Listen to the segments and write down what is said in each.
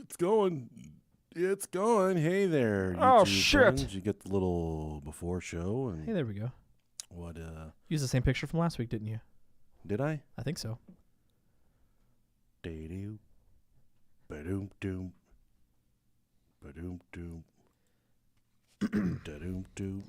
It's going. It's going. Hey there. Oh, YouTube shit. friends. You get the little before show. And Hey, there we go. what, Used the same picture from last week, didn't you? did I? I think so. Doo-doo. Ba-doom-doom. Ba-doom-doom. Da-doom-doom.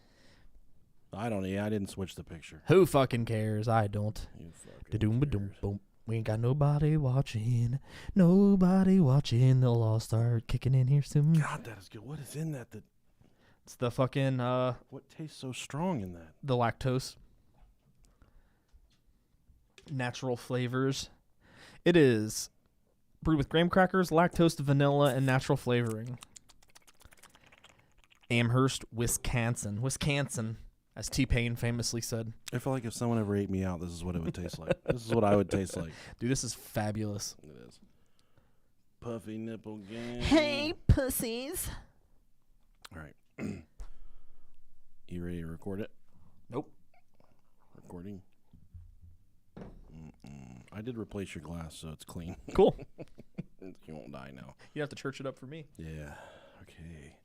I didn't switch the picture. Who fucking cares? I don't. You fucking Da-doom, ba-doom, cares. boom. We ain't got nobody watching. Nobody watching. They'll all start kicking in here soon. God, that is good. What is in that? It's the fucking, What tastes so strong in that? the lactose. Natural flavors. It is brewed with graham crackers, lactose, vanilla, and natural flavoring. Amherst, Wisconsin. Wisconsin, as T-Pain famously said. I feel like if someone ever ate me out, this is what it would taste like. This is what I would taste like. Dude, this is fabulous. It is. Puffy nipple gang. Hey, pussies. All right. You ready to record it? Nope. Recording. I did replace your glass, so it's clean. Cool. You won't die now. You have to church it up for me. Yeah. Okay.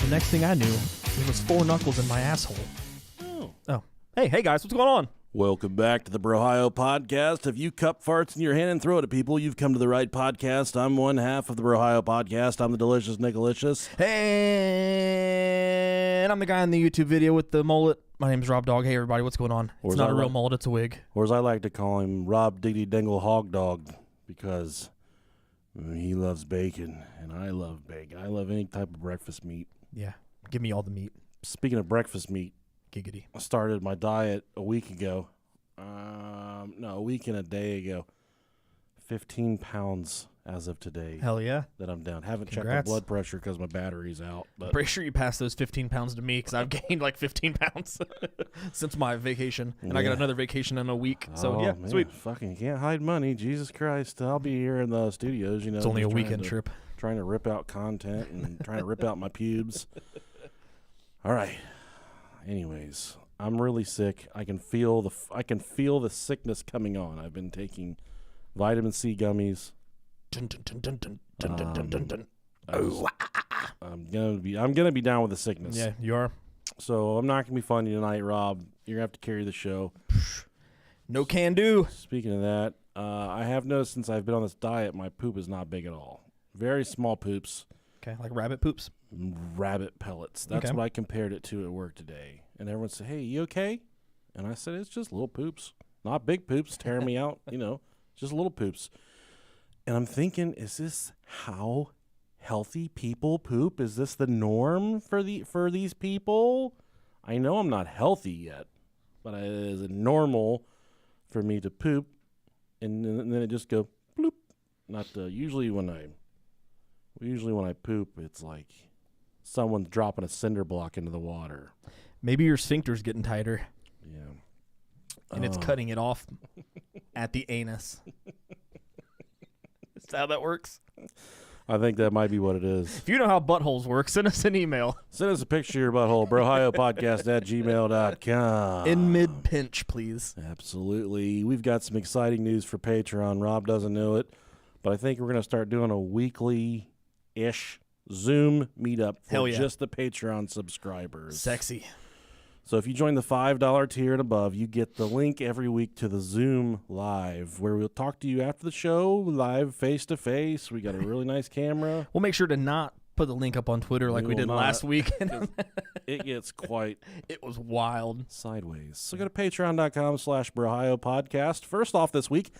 The next thing I knew, there was 4 knuckles in my asshole. Oh. Oh. Hey guys, what's going on? Welcome back to the Brohio podcast. If you cup farts in your hand and throw it at people, you've come to the right podcast. I'm one half of the Brohio podcast. I'm the delicious Nicolicious. Hey, and I'm the guy in the YouTube video with the mullet. My name's Rob Dog. Hey everybody, what's going on? Or It's as not I a real like- mullet, it's a wig. Or as I like to call him, Rob Diggy Dingle Hog Dog, because he loves bacon, and I love bacon. I love any type of breakfast meat. Yeah, give me all the meat. Speaking of breakfast meat, Giggity. I started my diet a week ago. A week and a day ago. 15 pounds as of today Hell yeah. that I'm down. Haven't checked Congrats. my blood pressure because my battery's out. But Pretty sure you passed those 15 pounds to me because I've gained like 15 pounds since my vacation. And I got Yeah. another vacation in a week. So oh, yeah, man, sweet. fucking can't hide money. Jesus Christ. I'll be here in the studios, It's only a just weekend trip. trying to rip out content and trying to rip out my pubes. All right. Anyways, I'm really sick. I can feel the sickness coming on. I've been taking vitamin C gummies. Dun, dun, dun, dun, dun, dun, dun, dun, dun, dun. I'm gonna be down with the sickness. Yeah, you are. So I'm not gonna be funny tonight, Rob. You're gonna have to carry the show. No can do. Speaking of that, I have noticed since I've been on this diet, my poop is not big at all. Very small poops. Okay, like rabbit poops. Rabbit pellets. That's Okay. what I compared it to at work today. And everyone said, "Hey, you okay?" And I said, "It's just little poops, not big poops tearing me out. Just little poops." And I'm thinking, is this how healthy people poop? Is this the norm for these people? I know I'm not healthy yet, but is it normal for me to poop and then it just go bloop? Usually when I poop, it's like someone's dropping a cinder block into the water. Maybe your sphincter's getting tighter Yeah. and it's cutting it off at the anus. Is that how that works? I think that might be what it is. If you know how buttholes work, send us an email. Send us a picture of your butthole, brohiopodcast@gmail.com. In mid-pinch, please. Absolutely. We've got some exciting news for Patreon. Rob doesn't know it, but I think we're going to start doing a weekly-ish Zoom meetup for Hell yeah. just the Patreon subscribers. Sexy. So if you join the $5 tier and above, you get the link every week to the Zoom Live, where we'll talk to you after the show, live face-to-face. We got a really nice camera. We'll make sure to not put the link up on Twitter like we will did not. last week. It gets quite It was wild. sideways. So go to patreon.com/Brohio podcast. First off this week,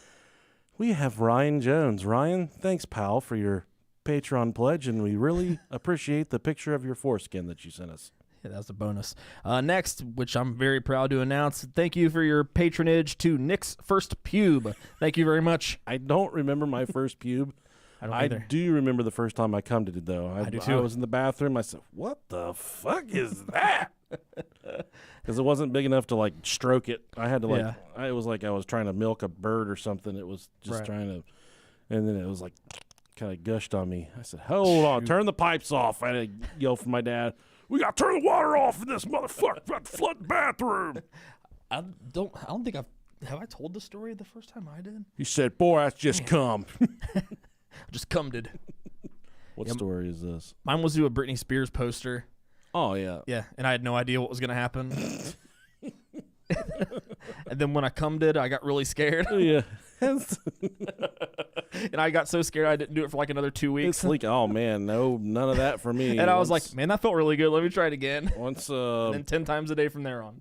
we have Ryan Jones. Ryan, thanks, pal, for your Patreon pledge, and we really appreciate the picture of your foreskin that you sent us. Yeah, that's a bonus. Next, which I'm very proud to announce, thank you for your patronage to Nick's First Pube. Thank you very much. I don't remember my first pube. I don't I either. do remember the first time I cummed it, though. I do too. I was in the bathroom. I said, "What the fuck is that?" because it wasn't big enough to like stroke it. I had to like, Yeah. it was like I was trying to milk a bird or something. It was just Right. trying to, and then it was like kind of gushed on me. I said, hold on, turn the pipes off. I had to yell for my dad. We got to turn the water off in this motherfucker. Got to flood the bathroom. I don't think have I told the story the first time I did? He said, boy, that's just cum. I just cummed. What Yep. story is this? Mine was to a Britney Spears poster. Oh, yeah. Yeah, and I had no idea what was gonna happen. And then when I cummed it, I got really scared, Yeah. and I got so scared I didn't do it for like another 2 weeks. It's like, oh, man, no, none of that for me. And I was like, man, that felt really good. Let me try it again. Once And then 10 times a day from there on.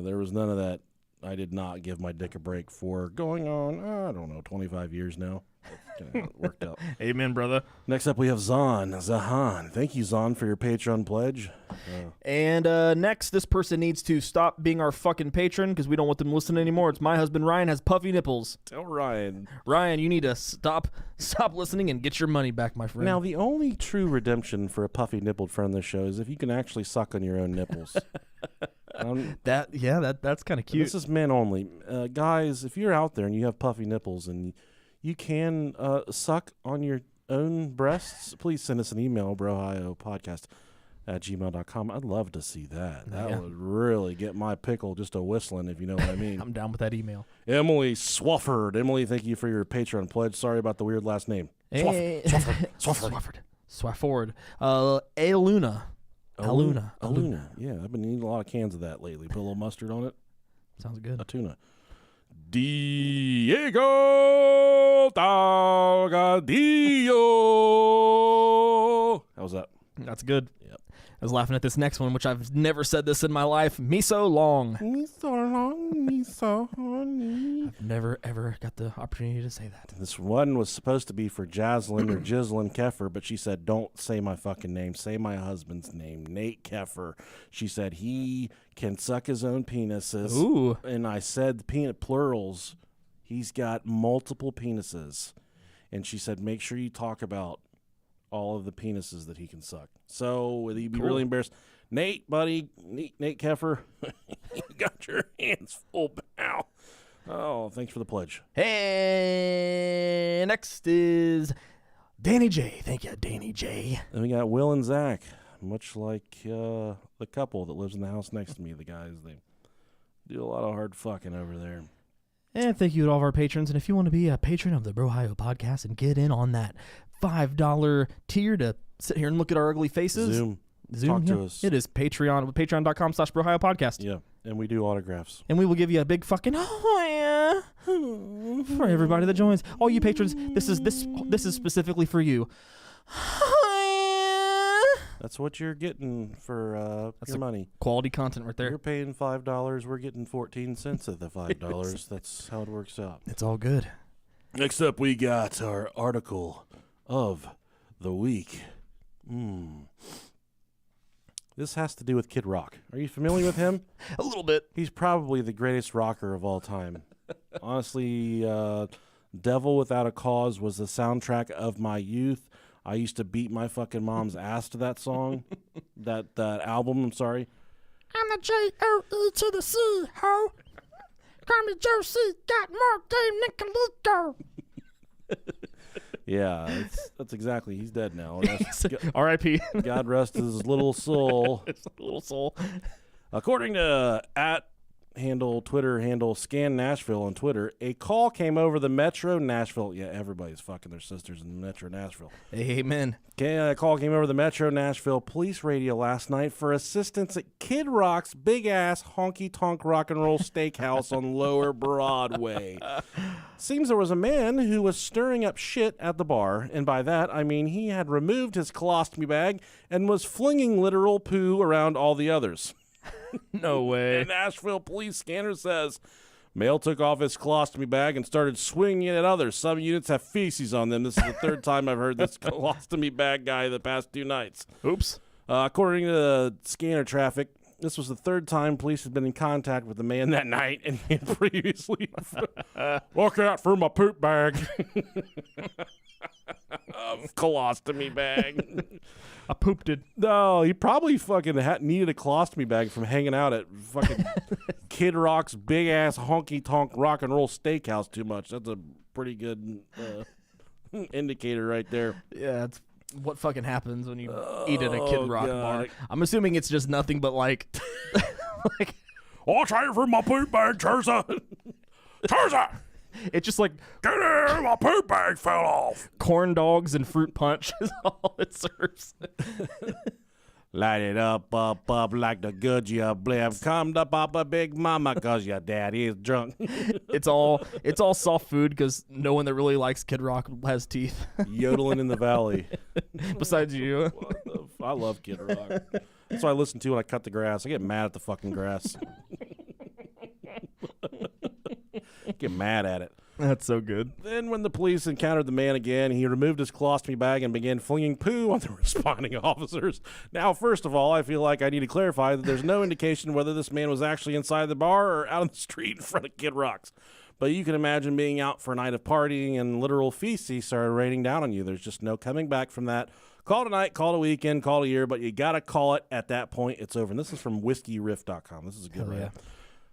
there was none of that. I did not give my dick a break for going on, I don't know, 25 years now. That's kinda how it worked out. Amen, brother. Next up, we have Zahan. Thank you, Zahn, for your Patreon pledge. And next, this person needs to stop being our fucking patron because we don't want them listening anymore. It's my husband, Ryan, has puffy nipples. Tell Ryan. Ryan, you need to stop listening and get your money back, my friend. Now, the only true redemption for a puffy nippled friend of the show is if you can actually suck on your own nipples. That's kind of cute. This is men only. Guys, if you're out there and you have puffy nipples and you can suck on your own breasts, please send us an email, brohiopodcast@gmail.com. I'd love to see that. That would really get my pickle just a whistling, if you know what I mean. I'm down with that email. Emily Swafford. Emily, thank you for your Patreon pledge. Sorry about the weird last name. Hey. Swafford. Aluna. Yeah, I've been eating a lot of cans of that lately. Put a little mustard on it. Sounds good. A tuna. Diego Delgadillo. How's that? That's good. Yep. I was laughing at this next one, which I've never said this in my life. Miso long. Miso honey. I've never, ever got the opportunity to say that. This one was supposed to be for Jaslyn or Gislyn Keffer, but she said, don't say my fucking name. Say my husband's name, Nate Keffer. She said he can suck his own penises. Ooh. And I said peanut plurals. He's got multiple penises. And she said, make sure you talk about all of the penises that he can suck. So would he be really embarrassed? Nate, buddy, Nate Keffer, you got your hands full, pal. Oh, thanks for the pledge. Hey, next is Danny J. Thank you, Danny J. Then we got Will and Zach, much like the couple that lives in the house next to me. The guys, they do a lot of hard fucking over there. And thank you to all of our patrons. And if you want to be a patron of the Brohio podcast and get in on that $5 tier to sit here and look at our ugly faces. Zoom talk to us. It is Patreon, patreon.com/Brohio podcast. Yeah, and we do autographs. And we will give you a big fucking oh yeah for everybody that joins. All you patrons, this is specifically for you. That's what you're getting for your money. Quality content right there. You're paying $5. We're getting 14 cents of the $5. That's how it works out. It's all good. Next up, we got our article of the week. This has to do with Kid Rock. Are you familiar with him? A little bit. He's probably the greatest rocker of all time. Honestly, Devil Without a Cause was the soundtrack of my youth. I used to beat my fucking mom's ass to that song, that album, I'm sorry. I'm the J-O-E to the C, ho. Call me Josie, got more game than Calico. Yeah, that's exactly. He's dead now. R.I.P. God rest his little soul. His little soul. According to Twitter handle Scan Nashville on Twitter, a call came over the Metro Nashville. Yeah, everybody's fucking their sisters in Metro Nashville. Amen. A call came over the Metro Nashville police radio last night for assistance at Kid Rock's big-ass honky-tonk rock and roll steakhouse on Lower Broadway. Seems there was a man who was stirring up shit at the bar, and by that I mean he had removed his colostomy bag and was flinging literal poo around all the others. No way. The Nashville police scanner says male took off his colostomy bag and started swinging it at others. Some units have feces on them. This is the third time I've heard this colostomy bag guy the past 2 nights. Oops. According to the scanner traffic, This was the third time police had been in contact with the man that night, and he had previously look out for my poop bag. Colostomy bag. I pooped it. No, he probably fucking needed a colostomy bag from hanging out at fucking Kid Rock's big ass honky tonk rock and roll steakhouse too much. That's a pretty good indicator right there. Yeah, that's what fucking happens when you eat at a Kid Rock bar. God. I'm assuming it's just nothing but like Watch out for my poop bag, Tirza. Tirza! it's just like Get in! My poop bag fell off. corn dogs and fruit punch is all it serves. Light it up like the good you blib. Come to Papa Big Mama, cause your daddy is drunk. It's all soft food because no one that really likes Kid Rock has teeth Yodeling in the valley. besides you. I love Kid Rock. That's what I listen to when I cut the grass. I get mad at the fucking grass. Get mad at it. That's so good. Then when the police encountered the man again, he removed his colostomy bag and began flinging poo on the responding officers. Now, first of all, I feel like I need to clarify that there's no indication whether this man was actually inside the bar or out on the street in front of Kid Rock's. But you can imagine being out for a night of partying and literal feces started raining down on you. There's just no coming back from that. Call it a night, call it a weekend, call it a year, but you got to call it at that point. It's over. And this is from whiskeyriff.com. This is a good Hell yeah. write.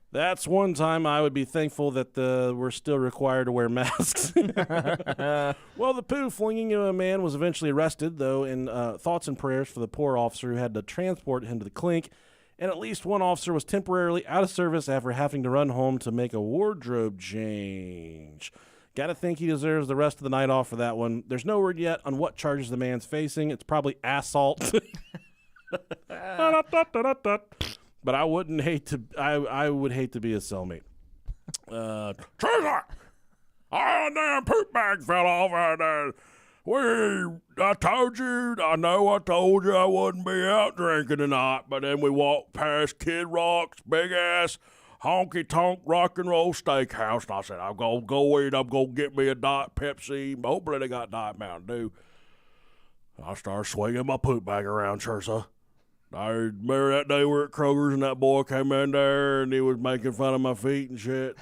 That's one time I would be thankful that we're still required to wear masks. Well, the poo flinging of a man was eventually arrested, though, in thoughts and prayers for the poor officer who had to transport him to the clink. And at least one officer was temporarily out of service after having to run home to make a wardrobe change. Gotta think he deserves the rest of the night off for that one. There's no word yet on what charges the man's facing. It's probably assault. But I wouldn't hate to. I would hate to be a cellmate. Treasure! Oh, damn poop bag fell off. I told you. I know I told you I wouldn't be out drinking tonight. But then we walked past Kid Rock's big ass honky tonk rock and roll steakhouse, and I said, I'm gonna go in. I'm gonna get me a Diet Pepsi. Hopefully they got Diet Mountain Dew. I started swinging my poop bag around, Tirza. I remember that day we were at Kroger's and that boy came in there and he was making fun of my feet and shit.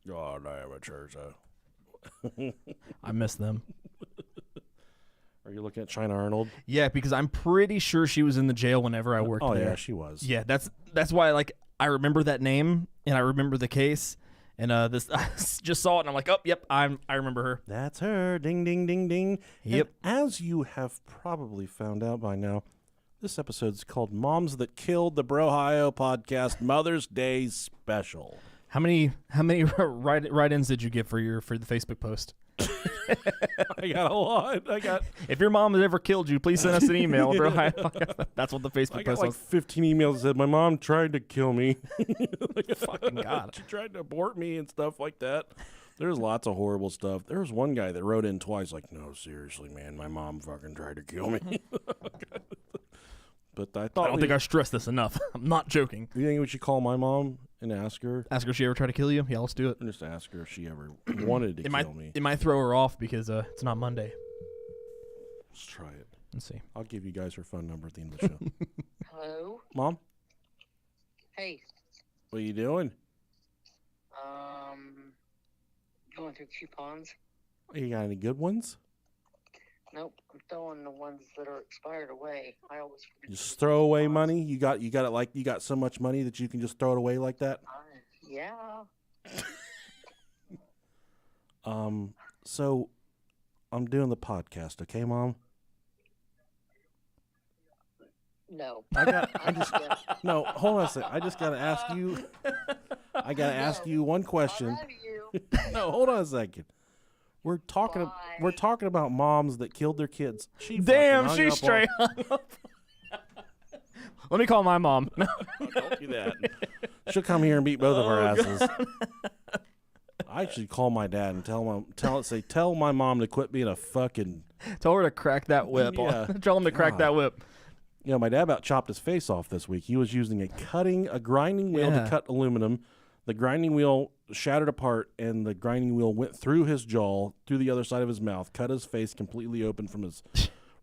God damn it, Tirza. I miss them. Are you looking at China Arnold? Yeah, because I'm pretty sure she was in the jail whenever I worked there. Oh, yeah, she was. Yeah, that's why I remember that name and I remember the case. And this I just saw it and I'm like, oh, yep, I remember her. That's her. Ding, ding, ding, ding. Yep. And as you have probably found out by now, this episode's called Moms That Killed the Brohio Podcast Mother's Day Special. How many write-ins did you get for the Facebook post? I got a lot. If your mom has ever killed you, please send us an email. Brohio. That's what the I Facebook got post like was. 15 emails that said my mom tried to kill me. Fucking God. She tried to abort me and stuff like that. There's lots of horrible stuff. There was one guy that wrote in twice like, no, seriously, man, my mom fucking tried to kill me. But I thought I don't think I stressed this enough. I'm not joking. You think we should call my mom and ask her? Ask her if she ever tried to kill you? Yeah, let's do it. Just ask her if she ever wanted to kill me. It might throw her off because it's not Monday. Let's try it. Let's see. I'll give you guys her phone number at the end of the show. Hello? Mom, Hey, what are you doing? going through coupons. You got any good ones? Nope, I'm throwing the ones that are expired away. I always forget. Just throw away money? You got it like you got so much money that you can just throw it away like that? Yeah. So I'm doing the podcast, okay, Mom? No. No, hold on a second. I just gotta ask you. I gotta ask you one question. I love you. No, hold on a second. We're talking about moms that killed their kids. Damn, she straight hung up. Let me call my mom. Don't do that. She'll come here and beat both of our asses. I actually call my dad and tell my mom to quit being a fucking. Tell her to crack that whip. Yeah. Tell him to crack that whip. You know, my dad about chopped his face off this week. He was using a grinding wheel to cut aluminum. The grinding wheel shattered apart, and the grinding wheel went through his jaw, through the other side of his mouth, cut his face completely open from his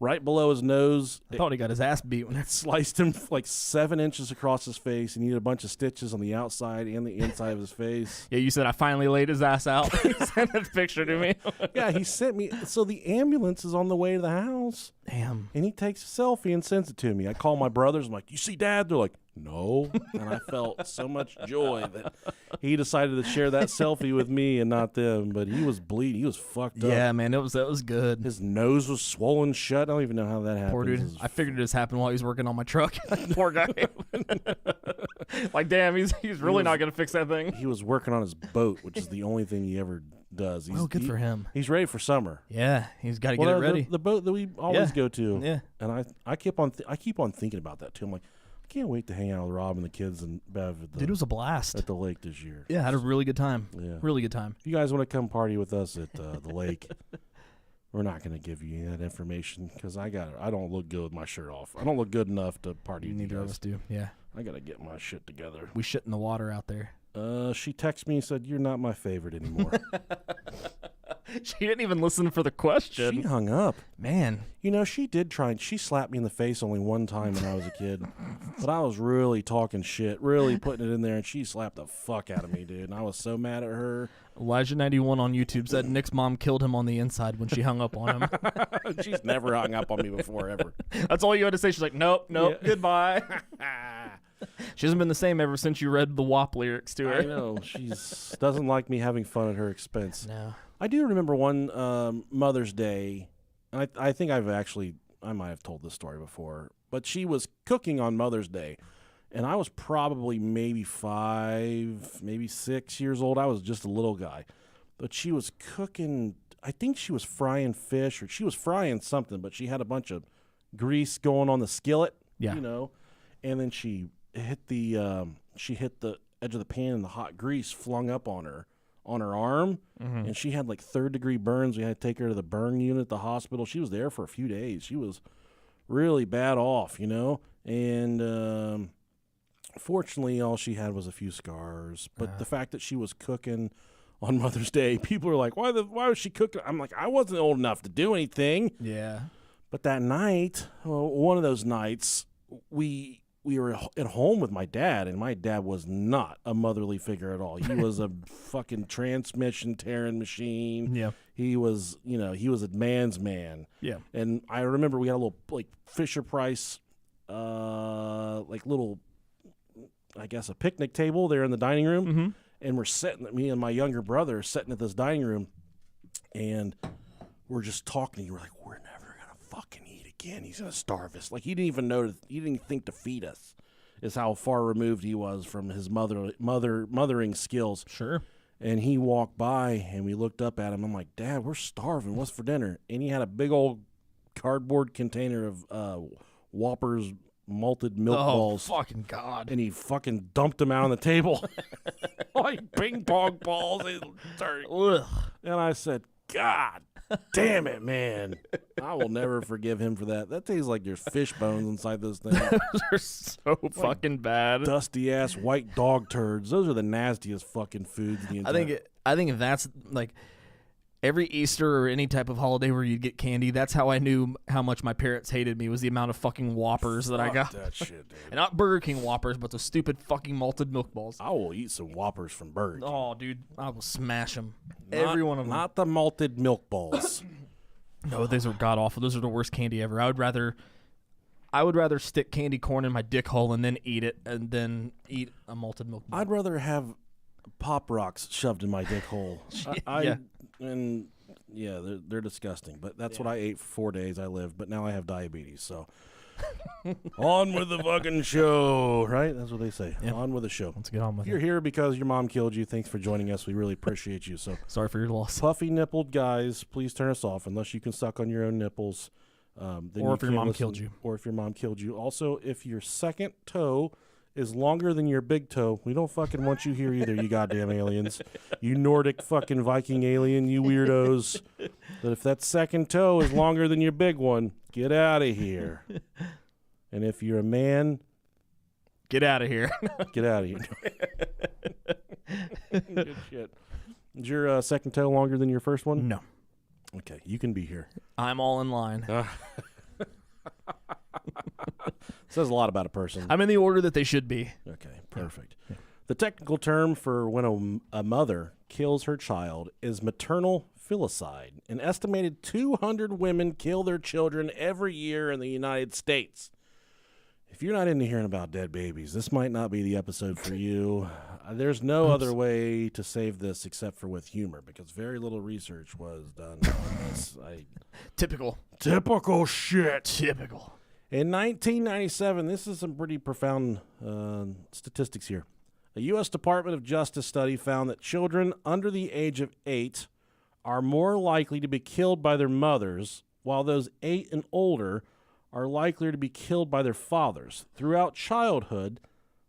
right below his nose. I thought he got his ass beat when It sliced him like 7 inches across his face. He needed a bunch of stitches on the outside and the inside of his face. Yeah, you said I finally laid his ass out. He sent that picture to me. Yeah, he sent me. So the ambulance is on the way to the house. Damn. And he takes a selfie and sends it to me. I call my brothers. I'm like, you see Dad? They're like, no. And I felt so much joy that he decided to share that selfie with me and not them. But he was bleeding. He was fucked up. Yeah, man, that was good. His nose was swollen shut. I don't even know how that happened. Poor dude. I figured this happened while he was working on my truck. Poor guy. Like, damn, he's really not gonna fix that thing. He was working on his boat, which is the only thing he ever does. Oh, good for him. He's ready for summer. Yeah, he's got to get it ready. The boat that we always go to. Yeah. And I keep on thinking about that too. I'm like, I can't wait to hang out with Rob and the kids and Bev Dude, it was a blast. at the lake this year. Yeah, I had a really good time. Yeah. Really good time. If you guys want to come party with us at the lake, we're not going to give you that information because I don't look good with my shirt off. I don't look good enough to party with you Neither of guys. us do. Yeah. I got to get my shit together. We shit in the water out there. She texted me and said, "You're not my favorite anymore." She didn't even listen for the question. She hung up. Man. You know, she did try, and she slapped me in the face only one time when I was a kid. But I was really talking shit, really putting it in there, and she slapped the fuck out of me, dude. And I was so mad at her. Elijah91 on YouTube said Nick's mom killed him on the inside when she hung up on him. She's never hung up on me before, ever. That's all you had to say. She's like, nope, Yeah. goodbye. She hasn't been the same ever since you read the WAP lyrics to her. I know. She doesn't like me having fun at her expense. No. I do remember one Mother's Day, and I think I might have told this story before, but she was cooking on Mother's Day, and I was probably maybe 5, maybe 6 years old. I was just a little guy, but she was cooking. I think she was frying fish, or she was frying something, but she had a bunch of grease going on the skillet, Yeah. you know, and then she hit the edge of the pan, and the hot grease flung up on her arm, and she had like 3rd-degree burns. We had to take her to the burn unit at the hospital. She was there for a few days. She was really bad off, you know, and fortunately all she had was a few scars. But the fact that she was cooking on Mother's Day, people are like, why was she cooking? I'm like, I wasn't old enough to do anything. Yeah. But that night, one of those nights, we were at home with my dad, and my dad was not a motherly figure at all. He was a fucking transmission tearing machine. Yeah. He was a man's man. Yeah. And I remember we had a little like Fisher Price, like little, I guess, a picnic table there in the dining room, and we're sitting. Me and my younger brother are sitting at this dining room, and we're just talking. We're like, we're never gonna fucking eat again. He's gonna starve us. Like he didn't even think to feed us. Is how far removed he was from his mothering skills. Sure. And he walked by, and we looked up at him. I'm like, Dad, we're starving. What's for dinner? And he had a big old cardboard container of Whoppers malted milk balls. Oh, fucking God. And he fucking dumped them out on the table like ping pong balls. Ugh. And I said, God damn it, man. I will never forgive him for that. That tastes like there's fish bones inside this thing. They're so fucking bad. Dusty ass white dog turds. Those are the nastiest fucking foods in the entire. I think if that's like every Easter or any type of holiday where you get candy, that's how I knew how much my parents hated me, was the amount of fucking Whoppers that I got. That shit, dude. And not Burger King Whoppers, but the stupid fucking malted milk balls. I will eat some Whoppers from Burger King. Oh, dude, I will smash them. Every one of them. Not the malted milk balls. No, those are god awful. Those are the worst candy ever. I would rather stick candy corn in my dick hole and then eat it, and then eat a malted milk ball. I'd rather have Pop Rocks shoved in my dick hole. Yeah. And yeah, they're disgusting. But that's what I ate for 4 days. I lived, but now I have diabetes. So on with the fucking show, right? That's what they say. Yeah. On with the show. Let's get on with You're it. here because your mom killed you. Thanks for joining us. We really appreciate you. So Sorry for your loss. puffy nippled guys, please turn us off unless you can suck on your own nipples. Then Or if your can't mom listen. killed you. Or if your mom killed you. Also, if your second toe is longer than your big toe, we don't fucking want you here either, you goddamn aliens. You Nordic fucking Viking alien, you weirdos. But if that second toe is longer than your big one, get out of here. And if you're a man, Get out of here. get out of here. Good shit. Is your second toe longer than your first one? No. Okay, you can be here. I'm all in line. Says a lot about a person. I'm in the order that they should be. Okay, perfect. Yeah. The technical term for when a mother kills her child is maternal filicide. An estimated 200 women kill their children every year in the United States. If you're not into hearing about dead babies, this might not be the episode for you. There's no other way to save this except for with humor, because very little research was done on this. Typical shit. Typical. In 1997, this is some pretty profound statistics here. A U.S. Department of Justice study found that children under the age of 8 are more likely to be killed by their mothers, while those 8 and older are likelier to be killed by their fathers. Throughout childhood,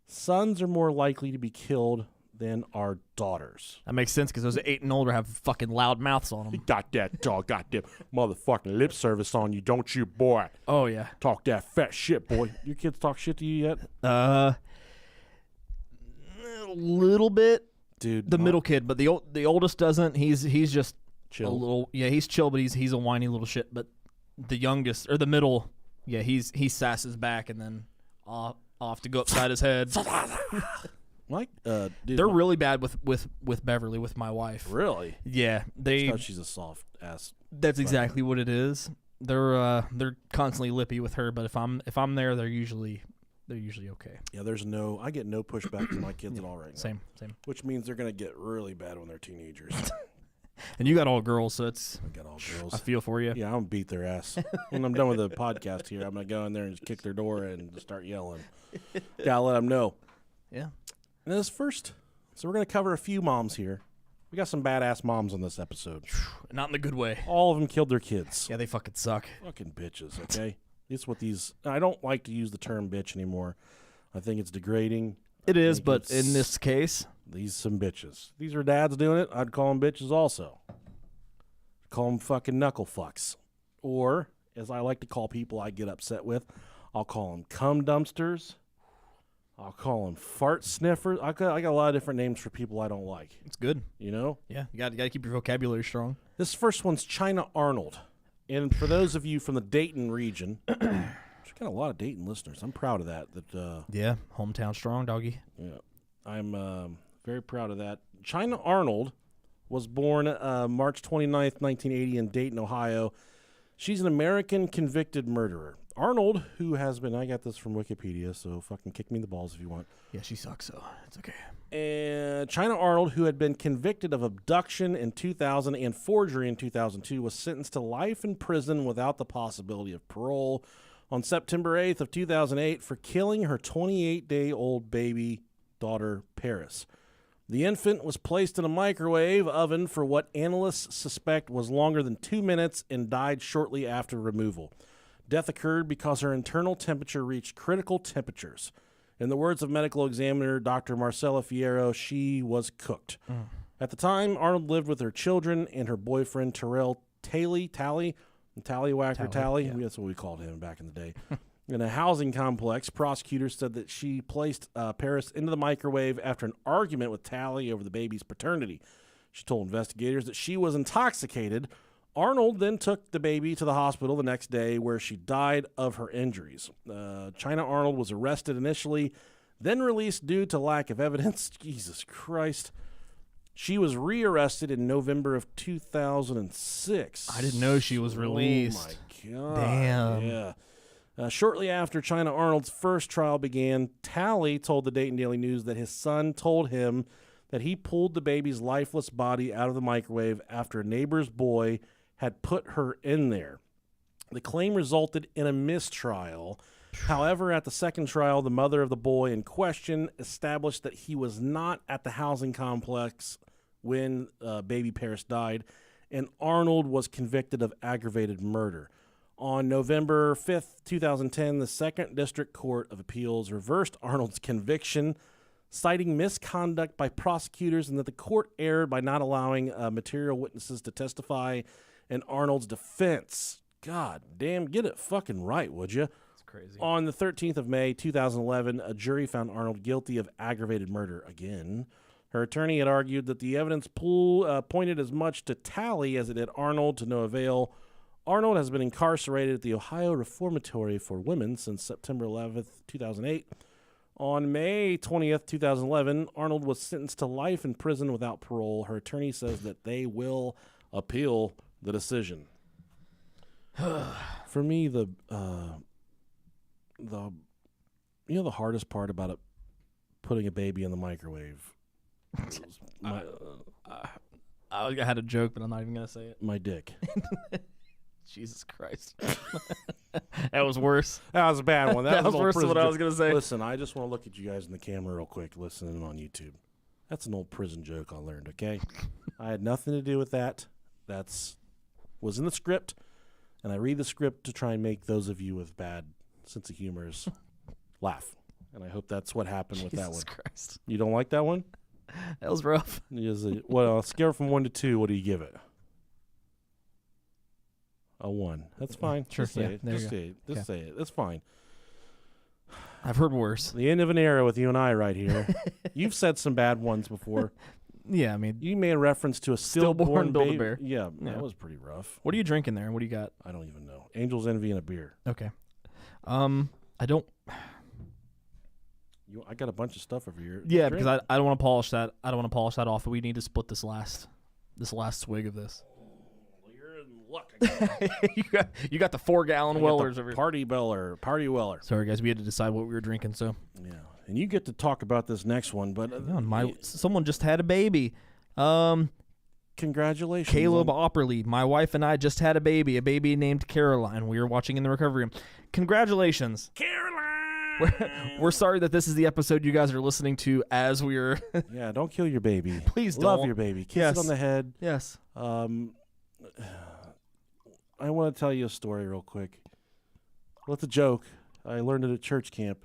sons are more likely to be killed than our daughters. That makes sense because those 8 and older have fucking loud mouths on them. You got that goddamn motherfucking lip service on you, don't you, boy? Oh, yeah. Talk that fat shit, boy. Your kids talk shit to you yet? A little bit. Dude. The middle kid, but the oldest doesn't. He's just chill. A little, yeah, he's chill, but he's a whiny little shit. But the youngest, or the middle, yeah, he sasses back and then off to go upside his head. Like, dude, they're really bad with Beverly, with my wife. Really? Yeah, She's a soft ass. That's exactly what it is. They're constantly lippy with her, but if I'm there, they're usually okay. Yeah, I get no pushback from my kids at all right now. Same. Which means they're gonna get really bad when they're teenagers. And you got all girls, so I got all girls. I feel for you. Yeah, I'm gonna beat their ass. When I'm done with the podcast here, I'm gonna go in there and just kick their door and just start yelling. Gotta let them know. Yeah. And this first, so we're gonna cover a few moms here. We got some badass moms on this episode. Not in the good way. All of them killed their kids. Yeah, they fucking suck. Fucking bitches, okay? It's what these... I don't like to use the term bitch anymore. I think it's degrading. It is, but in this case... These some bitches. These are dads doing it. I'd call them bitches also. Call them fucking knuckle fucks. Or, as I like to call people I get upset with, I'll call them cum dumpsters. I'll call them fart sniffers. I got a lot of different names for people I don't like. It's good. You know? Yeah, you got to keep your vocabulary strong. This first one's China Arnold. And for those of you from the Dayton region, we've got a lot of Dayton listeners. I'm proud of that. Yeah, hometown strong, doggy. Yeah, I'm very proud of that. China Arnold was born March 29th, 1980 in Dayton, Ohio. She's an American convicted murderer. Arnold, who has been, I got this from Wikipedia, so fucking kick me in the balls if you want. Yeah, she sucks, so it's okay. And China Arnold, who had been convicted of abduction in 2000 and forgery in 2002, was sentenced to life in prison without the possibility of parole on September 8th of 2008 for killing her 28-day-old baby daughter, Paris. The infant was placed in a microwave oven for what analysts suspect was longer than 2 minutes and died shortly after removal. Death occurred because her internal temperature reached critical temperatures. In the words of medical examiner Dr. Marcela Fierro, she was cooked. At the time, Arnold lived with her children and her boyfriend, Terrell Tallywhacker Tally. Yeah. That's what we called him back in the day. In a housing complex, prosecutors said that she placed Paris into the microwave after an argument with Tally over the baby's paternity. She told investigators that she was intoxicated. Arnold then took the baby to the hospital the next day where she died of her injuries. China Arnold was arrested initially, then released due to lack of evidence. Jesus Christ. She was rearrested in November of 2006. I didn't know she was released. Oh, my God. Damn. Yeah. Shortly after China Arnold's first trial began, Tally told the Dayton Daily News that his son told him that he pulled the baby's lifeless body out of the microwave after a neighbor's boy had put her in there. The claim resulted in a mistrial. However, at the second trial, the mother of the boy in question established that he was not at the housing complex when baby Paris died, and Arnold was convicted of aggravated murder. On November 5th, 2010, the Second District Court of Appeals reversed Arnold's conviction, citing misconduct by prosecutors and that the court erred by not allowing material witnesses to testify in Arnold's defense. God damn, get it fucking right, would you? It's crazy. On the 13th of May, 2011, a jury found Arnold guilty of aggravated murder again. Her attorney had argued that the evidence pointed as much to Tally as it did Arnold, to no avail. Arnold has been incarcerated at the Ohio Reformatory for Women since September 11th, 2008. On May 20th, 2011, Arnold was sentenced to life in prison without parole. Her attorney says that they will appeal the decision. For me, the hardest part about putting a baby in the microwave was I had a joke, but I'm not even gonna say it. my dick. Jesus Christ. That was worse. That was a bad one. That was an old worse than prison what I joke. was gonna say. Listen, I just want to look at you guys in the camera real quick, listening on YouTube. That's an old prison joke I learned, okay? I had nothing to do with that. Was in the script, and I read the script to try and make those of you with bad sense of humors laugh. And I hope that's what happened with that one. Jesus Christ. You don't like that one? That was rough. Well, scale from 1 to 2, what do you give it? A 1. That's fine. Sure, Just say yeah, it. there Just you say it. Just say it. That's fine. I've heard worse. The end of an era with you and I right here. You've said some bad ones before. Yeah, I mean, You made a reference to a stillborn baby. Build-A-Bear. Yeah, Yeah. that was pretty rough. what are you drinking there? What do you got? I don't even know. Angel's Envy and a beer. Okay. I don't. I got a bunch of stuff over here. Yeah, Drink. because I don't want to polish that. I don't want to polish that off. But we need to split this last swig of this. You're in luck. I you got the 4-gallon got Wellers the over here. Party Weller. Sorry guys, we had to decide what we were drinking. So Yeah, and you get to talk about this next one, but someone just had a baby. Congratulations, Caleb on- Opperly. My wife and I just had a baby named Caroline. We were watching in the recovery room. Congratulations. Caroline. We're sorry that this is the episode you guys are listening to as we're. Yeah, don't kill your baby. Please love don't. your baby. Kiss Yes. it on the head. Yes. I want to tell you a story real quick. Well, it's a joke. I learned it at church camp.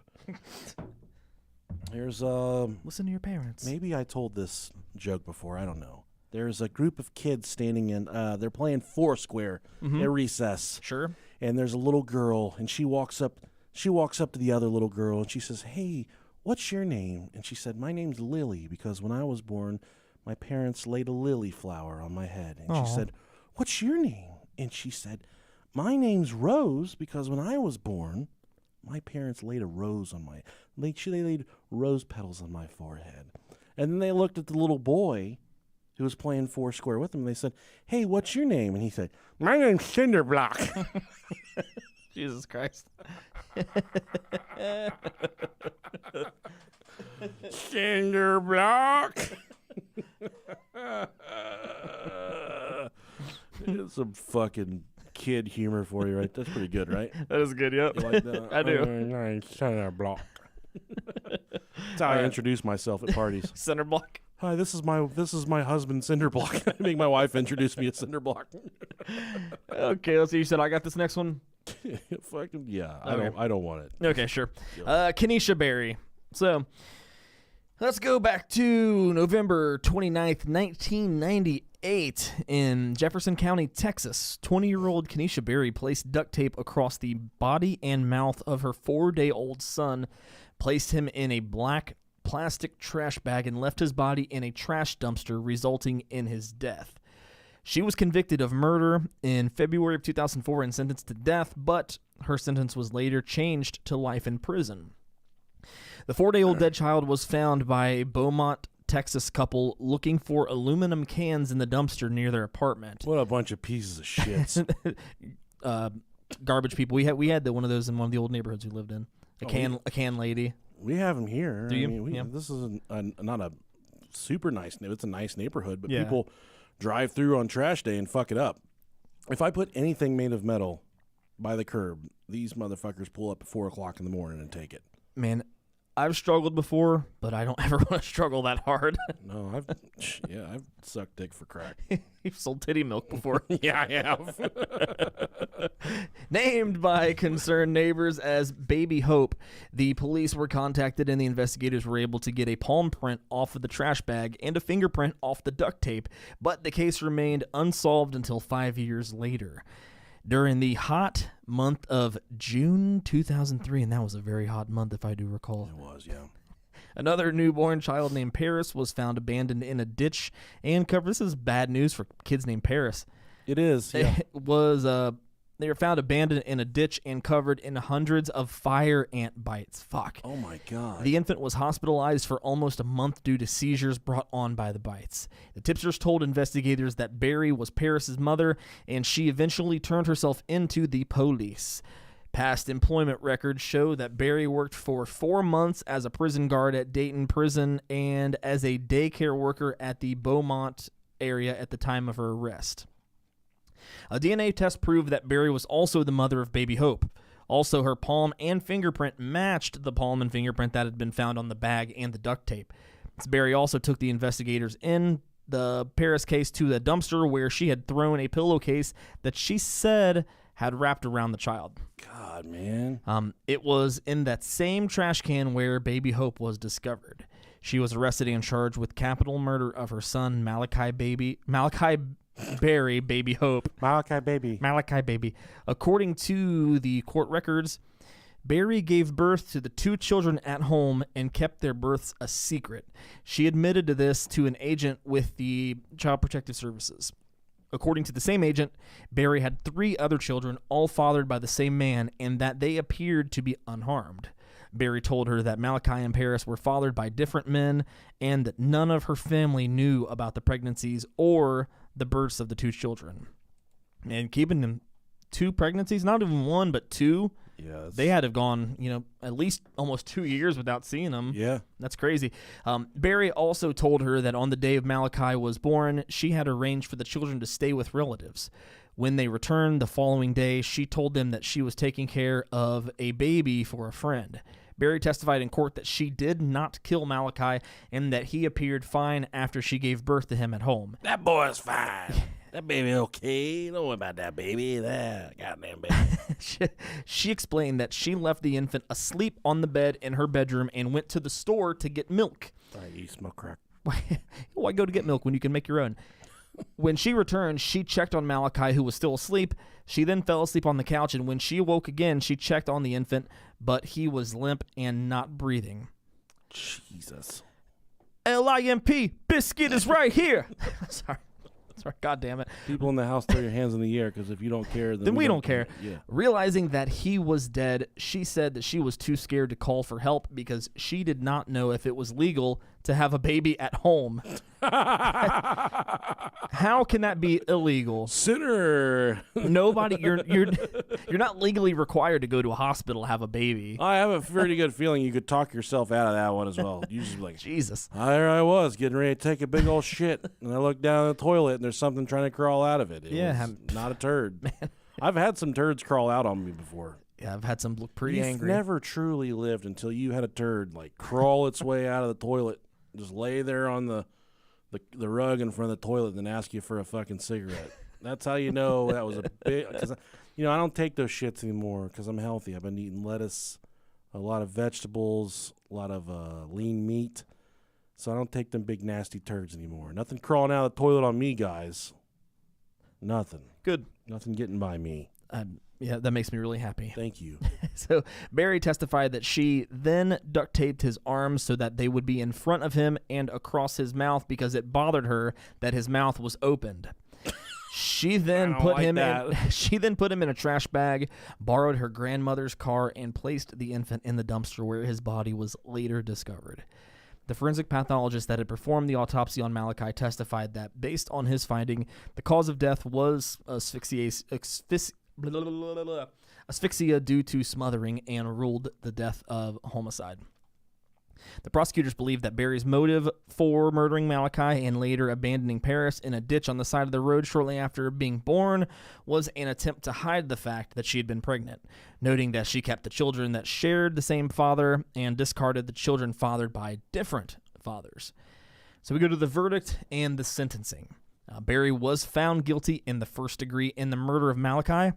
Here's Listen to your parents. maybe I told this joke before. I don't know. There's a group of kids standing in. They're playing Foursquare at recess, Sure. and there's a little girl, and she walks up. She walks up to the other little girl, and she says, "Hey, what's your name?" And she said, "My name's Lily, because when I was born, my parents laid a lily flower on my head." And Aw. she said, "What's your name?" And she said, "My name's Rose, because when I was born, my parents laid a rose on my. They laid rose petals on my forehead." And then they looked at the little boy who was playing Foursquare with them, and they said, "Hey, what's your name?" And he said, "My name's Cinderblock." Jesus Christ. Cinderblock. It's some fucking kid humor for you, right? That's pretty good, right? That is good, yep. You like that? I do. Cinderblock. That's how I introduce myself at parties. Center block. Hi, this is my husband Cinderblock. I make my wife introduce me as Cinderblock. Okay, let's see. You said I got this next one. Fucking yeah. Okay. I don't want it. Okay, sure. Kenesha Berry. So, let's go back to November 29th, 1998 in Jefferson County, Texas. 20-year-old Kenesha Berry placed duct tape across the body and mouth of her 4-day-old son, placed him in a black plastic trash bag, and left his body in a trash dumpster, resulting in his death. She was convicted of murder in February of 2004 and sentenced to death, but her sentence was later changed to life in prison. The 4-day-old dead child was found by a Beaumont, Texas couple looking for aluminum cans in the dumpster near their apartment. What a bunch of pieces of shit. Garbage people. We had one of those in one of the old neighborhoods we lived in. A can lady. We have them here. Do you? I mean, Yeah. This is not a super nice. It's a nice neighborhood, but Yeah. people drive through on trash day and fuck it up. If I put anything made of metal by the curb, these motherfuckers pull up at 4:00 in the morning and take it. Man, I've struggled before, but I don't ever want to struggle that hard. No, I've sucked dick for crack. You've sold titty milk before. Yeah, I have. Named by concerned neighbors as Baby Hope, the police were contacted and the investigators were able to get a palm print off of the trash bag and a fingerprint off the duct tape, but the case remained unsolved until 5 years later. During the hot month of June 2003, and that was a very hot month if I do recall. It was, yeah. Another newborn child named Paris was found abandoned in a ditch and covered. This is bad news for kids named Paris. It is, yeah. It was They were found abandoned in a ditch and covered in hundreds of fire ant bites. Fuck. Oh my God. The infant was hospitalized for almost a month due to seizures brought on by the bites. The tipsters told investigators that Barry was Paris's mother, and she eventually turned herself into the police. Past employment records show that Barry worked for 4 months as a prison guard at Dayton Prison and as a daycare worker at the Beaumont area at the time of her arrest. A DNA test proved that Barry was also the mother of baby Hope. Also, her palm and fingerprint matched the palm and fingerprint that had been found on the bag and the duct tape. Barry also took the investigators in the Paris case to the dumpster where she had thrown a pillowcase that she said had wrapped around the child. God, man. It was in that same trash can where baby Hope was discovered. She was arrested and charged with capital murder of her son, Malachi Barry, baby Hope. Malachi baby. According to the court records, Barry gave birth to the 2 children at home and kept their births a secret. She admitted to this to an agent with the Child Protective Services. According to the same agent, Barry had 3 other children, all fathered by the same man, and that they appeared to be unharmed. Barry told her that Malachi and Paris were fathered by different men and that none of her family knew about the pregnancies or the births of the 2 children. And keeping them 2 pregnancies, not even 1, but 2, Yes. they had to have gone, at least almost 2 years without seeing them. Yeah. That's crazy. Barry also told her that on the day of Malachi was born, she had arranged for the children to stay with relatives. When they returned the following day, she told them that she was taking care of a baby for a friend. Barry testified in court that she did not kill Malachi and that he appeared fine after she gave birth to him at home. That boy's fine. That baby okay. Don't worry about that baby. That goddamn baby. She explained that she left the infant asleep on the bed in her bedroom and went to the store to get milk. You smoke crack. Why go to get milk when you can make your own? When she returned, she checked on Malachi, who was still asleep. She then fell asleep on the couch, and when she awoke again, she checked on the infant, but he was limp and not breathing. Jesus. LIMP, biscuit is right here. Sorry, God damn it. People in the house, throw your hands in the air, because if you don't care, Then we don't care. Yeah. Realizing that he was dead, she said that she was too scared to call for help because she did not know if it was legal to have a baby at home. How can that be illegal? Sinner. Nobody, you're not legally required to go to a hospital to have a baby. I have a pretty good feeling you could talk yourself out of that one as well. You just be like, Jesus. there I was getting ready to take a big old shit, and I looked down the toilet, and there's something trying to crawl out of it. It was not a turd. Man. I've had some turds crawl out on me before. Yeah, I've had some look pretty You've angry. never truly lived until you had a turd crawl its way out of the toilet, just lay there on the rug in front of the toilet, and then ask you for a fucking cigarette. That's how you know that was a big. Because I don't take those shits anymore because I'm healthy. I've been eating lettuce, a lot of vegetables, a lot of lean meat. So I don't take them big nasty turds anymore. Nothing crawling out of the toilet on me, guys. Nothing. Good. Nothing getting by me. Yeah, that makes me really happy. Thank you. So Barry testified that she then duct taped his arms so that they would be in front of him and across his mouth because it bothered her that his mouth was opened. She then put him in a trash bag, borrowed her grandmother's car, and placed the infant in the dumpster where his body was later discovered. The forensic pathologist that had performed the autopsy on Malachi testified that, based on his finding, the cause of death was asphyxia due to smothering and ruled the death of homicide. The prosecutors believed that Barry's motive for murdering Malachi and later abandoning Paris in a ditch on the side of the road shortly after being born was an attempt to hide the fact that she had been pregnant, noting that she kept the children that shared the same father and discarded the children fathered by different fathers. So we go to the verdict and the sentencing. Barry was found guilty in the first degree in the murder of Malachi.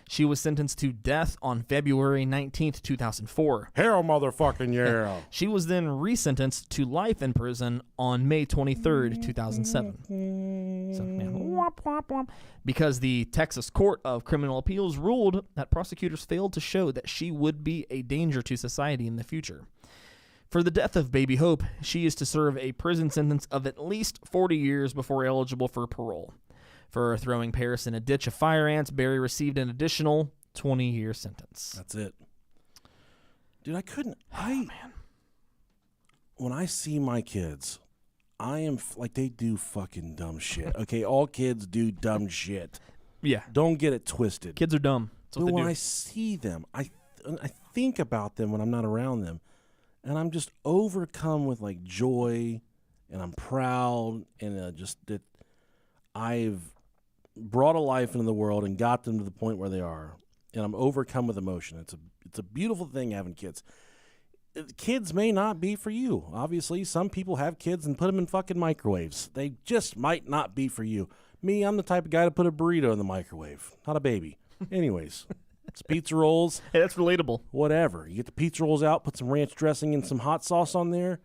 She was sentenced to death on February 19th, 2004. Hell, motherfucking yeah. She was then resentenced to life in prison on May 23rd, 2007. So, man, because the Texas Court of Criminal Appeals ruled that prosecutors failed to show that she would be a danger to society in the future. For the death of baby Hope, she is to serve a prison sentence of at least 40 years before eligible for parole. For throwing Paris in a ditch of fire ants, Barry received an additional 20-year sentence. That's it. Dude, I couldn't. Man. When I see my kids, I am like, they do fucking dumb shit. Okay, all kids do dumb shit. Yeah. Don't get it twisted. Kids are dumb. But when I see them, I think about them when I'm not around them, and I'm just overcome with like joy, and I'm proud, and just that I've brought a life into the world and got them to the point where they are, and I'm overcome with emotion. It's a beautiful thing having kids. Kids may not be for you. Obviously, some people have kids and put them in fucking microwaves. They just might not be for you. Me, I'm the type of guy to put a burrito in the microwave, not a baby. Anyways, it's pizza rolls. Hey, that's relatable. Whatever. You get the pizza rolls out, put some ranch dressing and some hot sauce on there.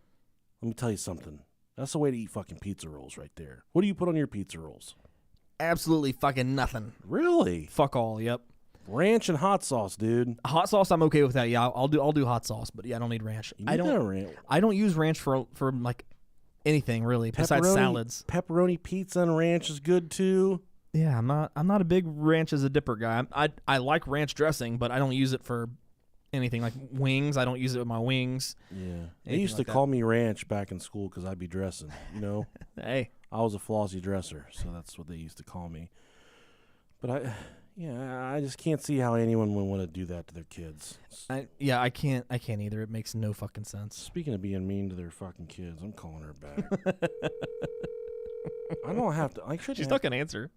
Let me tell you something. That's the way to eat fucking pizza rolls right there. What do you put on your pizza rolls? Absolutely fucking nothing. Really? Fuck all, yep. Ranch and hot sauce, dude. Hot sauce, I'm okay with that. Yeah, I'll do hot sauce, but yeah, I don't need ranch. I don't use ranch for like anything really besides salads. Pepperoni pizza and ranch is good too. Yeah, I'm not a big ranch as a dipper guy. I like ranch dressing, but I don't use it for anything like wings. I don't use it with my wings. Yeah, they used to call me ranch back in school because I'd be dressing. You know, hey, I was a flossy dresser, so that's what they used to call me. But I just can't see how anyone would want to do that to their kids. I can't either. It makes no fucking sense. Speaking of being mean to their fucking kids, I'm calling her back. I don't have to. She's not gonna answer.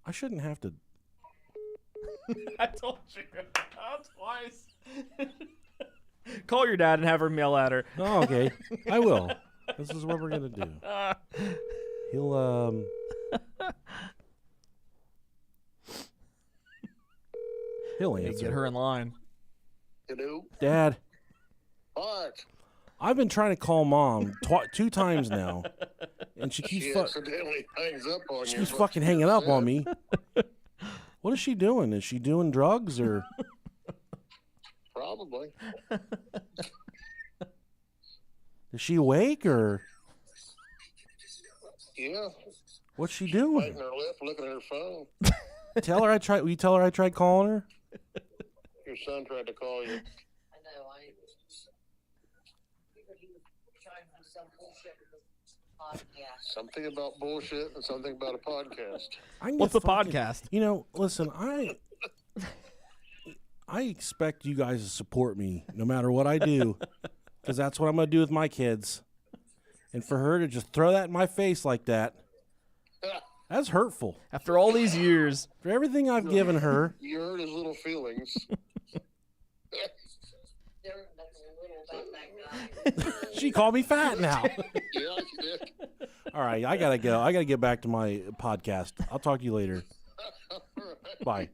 I shouldn't have to. I told you twice. Call your dad and have her mail at her. Oh, okay. I will. This is what we're gonna do. He'll He'll answer. Get her in line. Hello? Dad. What? I've been trying to call Mom 2 times now, and she keeps accidentally hangs up on you. She's fucking hanging up on me. What is she doing? Is she doing drugs or? Probably. Is she awake or? Yeah. What's she doing? Biting her lip, looking at her phone. Tell her I tried. Will you tell her I tried calling her? Your son tried to call you. I know. I figured he was trying to do some bullshit with this podcast. Something about bullshit and something about a podcast. What's the podcast? You know, listen, I expect you guys to support me no matter what I do, because that's what I'm going to do with my kids. And for her to just throw that in my face like that, that's hurtful. After all these years. For everything I've given her. You hurt his little feelings. She called me fat now. Yeah, she did. All right, I got to go. I got to get back to my podcast. I'll talk to you later. Bye.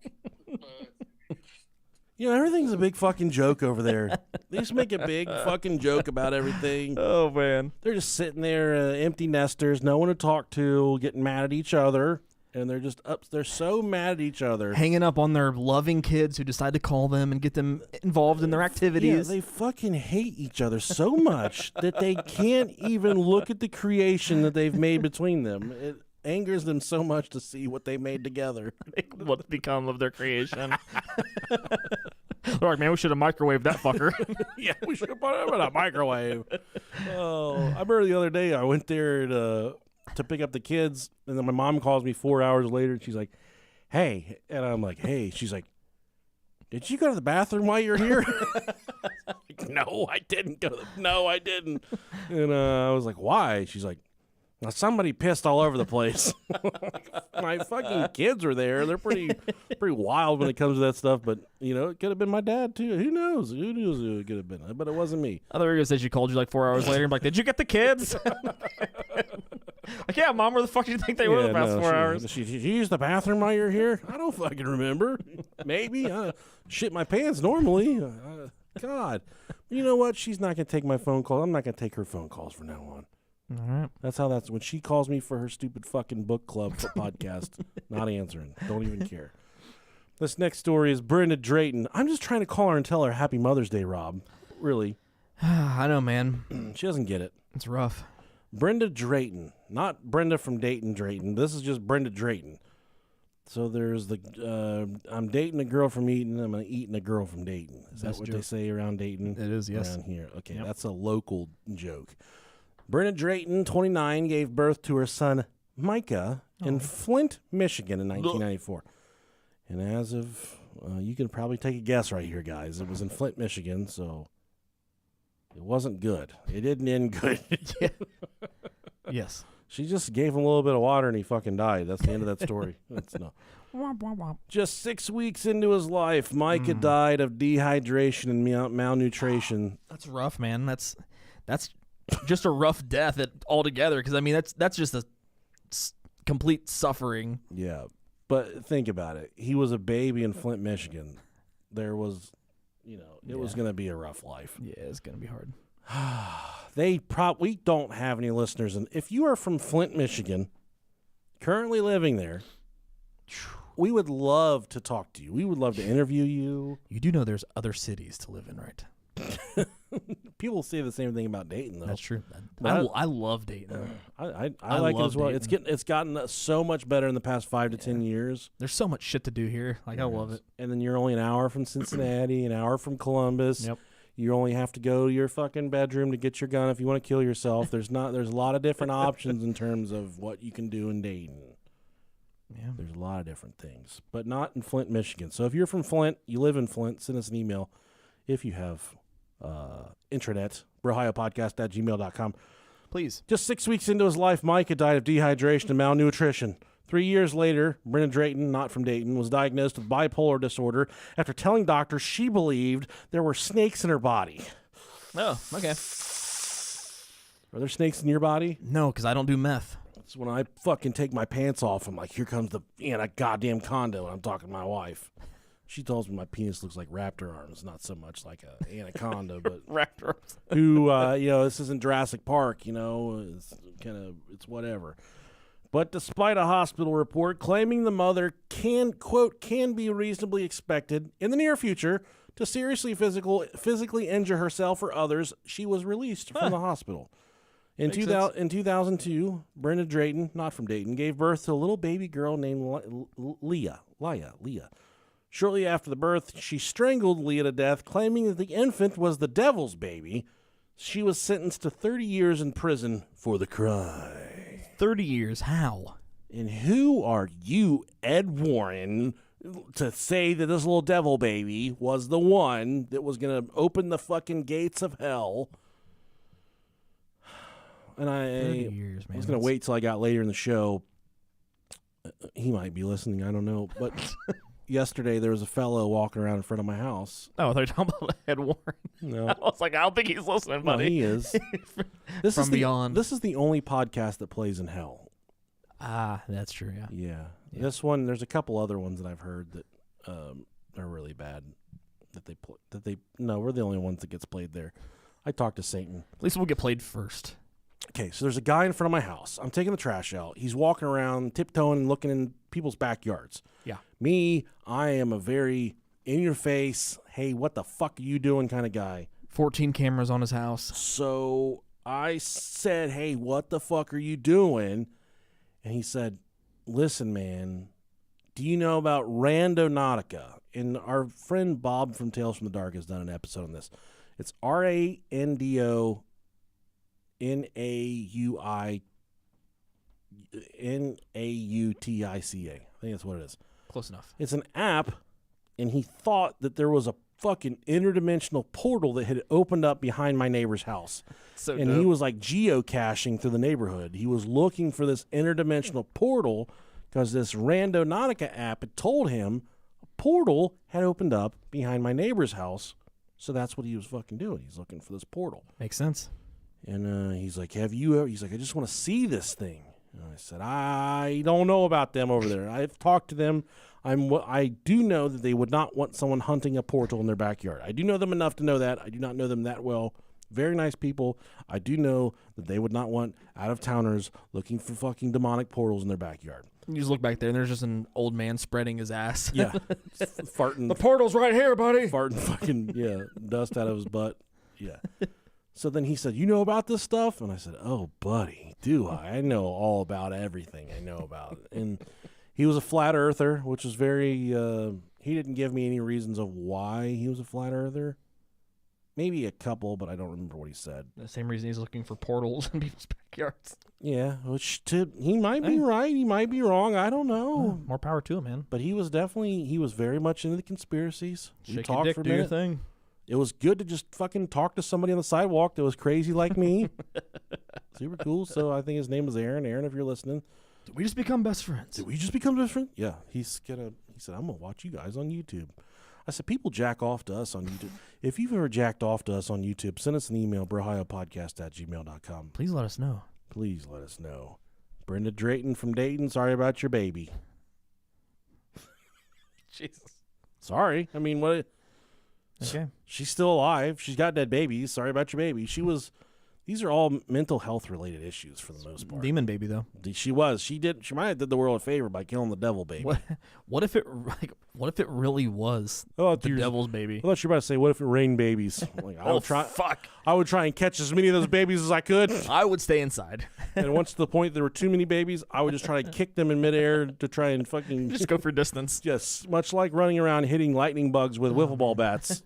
You know, everything's a big fucking joke over there. They just make a big fucking joke about everything. Oh, man. They're just sitting there, empty nesters, no one to talk to, getting mad at each other. And they're just up. They're so mad at each other. Hanging up on their loving kids who decide to call them and get them involved in their activities. Yeah, they fucking hate each other so much that they can't even look at the creation that they've made between them. It angers them so much to see what they made together. What's become of their creation. They're like, man, we should have microwaved that fucker. Yeah, we should have put him in a microwave. Oh, I remember the other day I went there to pick up the kids, and then my mom calls me 4 hours later, and she's like, hey. And I'm like, hey. She's like, did you go to the bathroom while you're here? Like, no, I didn't go to the... No, I didn't. And I was like, why? She's like, now somebody pissed all over the place. My fucking kids were there. They're pretty wild when it comes to that stuff. But, you know, it could have been my dad, too. Who knows? Who knows who it could have been? But it wasn't me. I thought you said she called you like 4 hours later and be like, did you get the kids? Like, yeah, Mom, where the fuck do you think they were the past 4 hours? Did you use the bathroom while you're here? I don't fucking remember. Maybe. I shit my pants normally. God. You know what? She's not going to take my phone call. I'm not going to take her phone calls from now on. All right. That's how when she calls me for her stupid fucking book club podcast, not answering. Don't even care. This next story is Brenda Drayton. I'm just trying to call her and tell her Happy Mother's Day, Rob. Really. I know, man. She doesn't get it. It's rough. Brenda Drayton. Not Brenda from Dayton Drayton. This is just Brenda Drayton. So there's the I'm dating a girl from Eaton. I'm eating a girl from Dayton. Is That's that what joke. they say around Dayton? It is, yes. Around here. Okay, Yep. that's a local joke. Brenda Drayton, 29, gave birth to her son Micah in Flint, Michigan in 1994. And as of, you can probably take a guess right here, guys. It was in Flint, Michigan, so it wasn't good. It didn't end good. Yes. She just gave him a little bit of water and he fucking died. That's the end of that story. That's no. Womp, womp, womp. Just 6 weeks into his life, Micah died of dehydration and malnutrition. That's rough, man. That's just a rough death altogether. Because I mean, that's just a complete suffering. Yeah, but think about it. He was a baby in Flint, Michigan. There was, it was going to be a rough life. Yeah, it's gonna be hard. We don't have any listeners, and if you are from Flint, Michigan, currently living there, we would love to talk to you. We would love to interview you. You do know there's other cities to live in, right? People say the same thing about Dayton, though. That's true. But I love Dayton. I like it love as well. Dayton. It's gotten so much better in the past 5 to 10 years. There's so much shit to do here. Like, I love it. And then you're only an hour from Cincinnati, an hour from Columbus. Yep. You only have to go to your fucking bedroom to get your gun if you want to kill yourself. There's a lot of different options in terms of what you can do in Dayton. Yeah. There's a lot of different things, but not in Flint, Michigan. So if you're from Flint, you live in Flint, send us an email if you have intranet, brohiopodcast@gmail.com. Please. Just 6 weeks into his life, Micah died of dehydration and malnutrition. 3 years later, Brenda Drayton, not from Dayton, was diagnosed with bipolar disorder after telling doctors she believed there were snakes in her body. Oh, okay. Are there snakes in your body? No, because I don't do meth. That's when I fucking take my pants off. I'm like, here comes the goddamn condo, and I'm talking to my wife. She tells me my penis looks like raptor arms, not so much like an anaconda, but Raptor. this isn't Jurassic Park, it's whatever. But despite a hospital report claiming the mother can be reasonably expected in the near future to seriously physically injure herself or others, she was released from the hospital. In 2002, Brenda Drayton, not from Dayton, gave birth to a little baby girl named Leah. Shortly after the birth, she strangled Leah to death, claiming that the infant was the devil's baby. She was sentenced to 30 years in prison for the crime. 30 years. How? And who are you, Ed Warren, to say that this little devil baby was the one that was going to open the fucking gates of hell? And 30 years, man. I was going to wait till I got later in the show. He might be listening. I don't know. But yesterday there was a fellow walking around in front of my house. Oh, they're talking about Ed Warren. No. I was like, I don't think he's listening, buddy. No, he is. This From is beyond. This is the only podcast that plays in hell. Ah, that's true, yeah. Yeah. This one, there's a couple other ones that I've heard that are really bad. We're the only ones that gets played there. I talked to Satan. At least we'll get played first. Okay, so there's a guy in front of my house. I'm taking the trash out. He's walking around, tiptoeing, and looking in people's backyards. Yeah. Me, I am a very in-your-face, hey, what the fuck are you doing kind of guy. 14 cameras on his house. So I said, hey, what the fuck are you doing? And he said, listen, man, do you know about Randonautica? And our friend Bob from Tales from the Dark has done an episode on this. It's RANDONAUTICA. I think that's what it is. Close enough. It's an app, and he thought that there was a fucking interdimensional portal that had opened up behind my neighbor's house. So And he was like geocaching through the neighborhood. He was looking for this interdimensional portal because this Randonautica app had told him a portal had opened up behind my neighbor's house. So that's what he was fucking doing. He's looking for this portal. Makes sense. And he's like, have you ever? He's like, I just want to see this thing. And I said, I don't know about them over there. I've talked to them. I do know that they would not want someone hunting a portal in their backyard. I do know them enough to know that. I do not know them that well. Very nice people. I do know that they would not want out-of-towners looking for fucking demonic portals in their backyard. You just look back there, and there's just an old man spreading his ass. Yeah. Farting. The portal's right here, buddy. Farting fucking, dust out of his butt. Yeah. So then he said, you know about this stuff? And I said, oh, buddy, do I? I know all about everything I know about. And He was a flat earther, which was very. He didn't give me any reasons of why he was a flat earther. Maybe a couple, but I don't remember what he said. The same reason he's looking for portals in people's backyards. Yeah, which he might be right, he might be wrong. I don't know. More power to him, man. But he was very much into the conspiracies. We Shake your talked dick, for a do your minute. thing. It was good to just fucking talk to somebody on the sidewalk that was crazy like me. Super cool. So I think his name was Aaron. Aaron, if you're listening. Did we just become best friends? Did we just become best friends? Yeah. He said, I'm going to watch you guys on YouTube. I said, people jack off to us on YouTube. If you've ever jacked off to us on YouTube, send us an email, brohiopodcast@gmail.com. Please let us know. Please let us know. Brenda Drayton from Dayton, sorry about your baby. Jesus. Sorry. I mean, what? Okay. She's still alive. She's got dead babies. Sorry about your baby. These are all mental health related issues for the most part. Demon baby, though. She might have did the world a favor by killing the devil baby. What if it really was Oh, the devil's baby? I thought you were about to say, what if it rained babies? Like, Fuck. I would try and catch as many of those babies as I could. I would stay inside. And once to the point there were too many babies, I would just try to kick them in midair to try and fucking Just go for distance. yes, much like running around hitting lightning bugs with wiffle ball bats.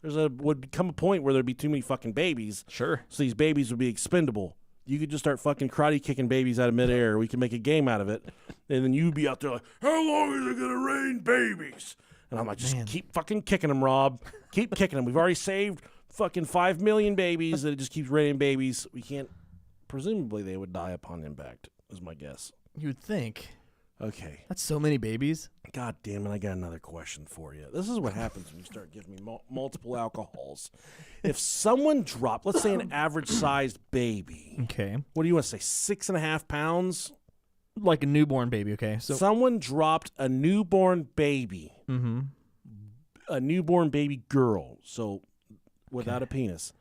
Would become a point where there'd be too many fucking babies. Sure. So these babies would be expendable. You could just start fucking karate kicking babies out of midair. We can make a game out of it. And then you'd be out there like, how long is it going to rain babies? And I'm like, just keep fucking kicking them, Rob. Keep kicking them. We've already saved fucking 5 million babies that it just keeps raining babies. We can't. Presumably they would die upon impact, is my guess. You'd think. Okay. That's so many babies. God damn it, I got another question for you. This is what happens when you start giving me multiple alcohols. If someone dropped, let's say an average-sized baby. Okay. What do you want to say, 6.5 pounds? Like a newborn baby, okay? So Someone dropped a newborn baby. Mm-hmm. A newborn baby girl, so without a penis.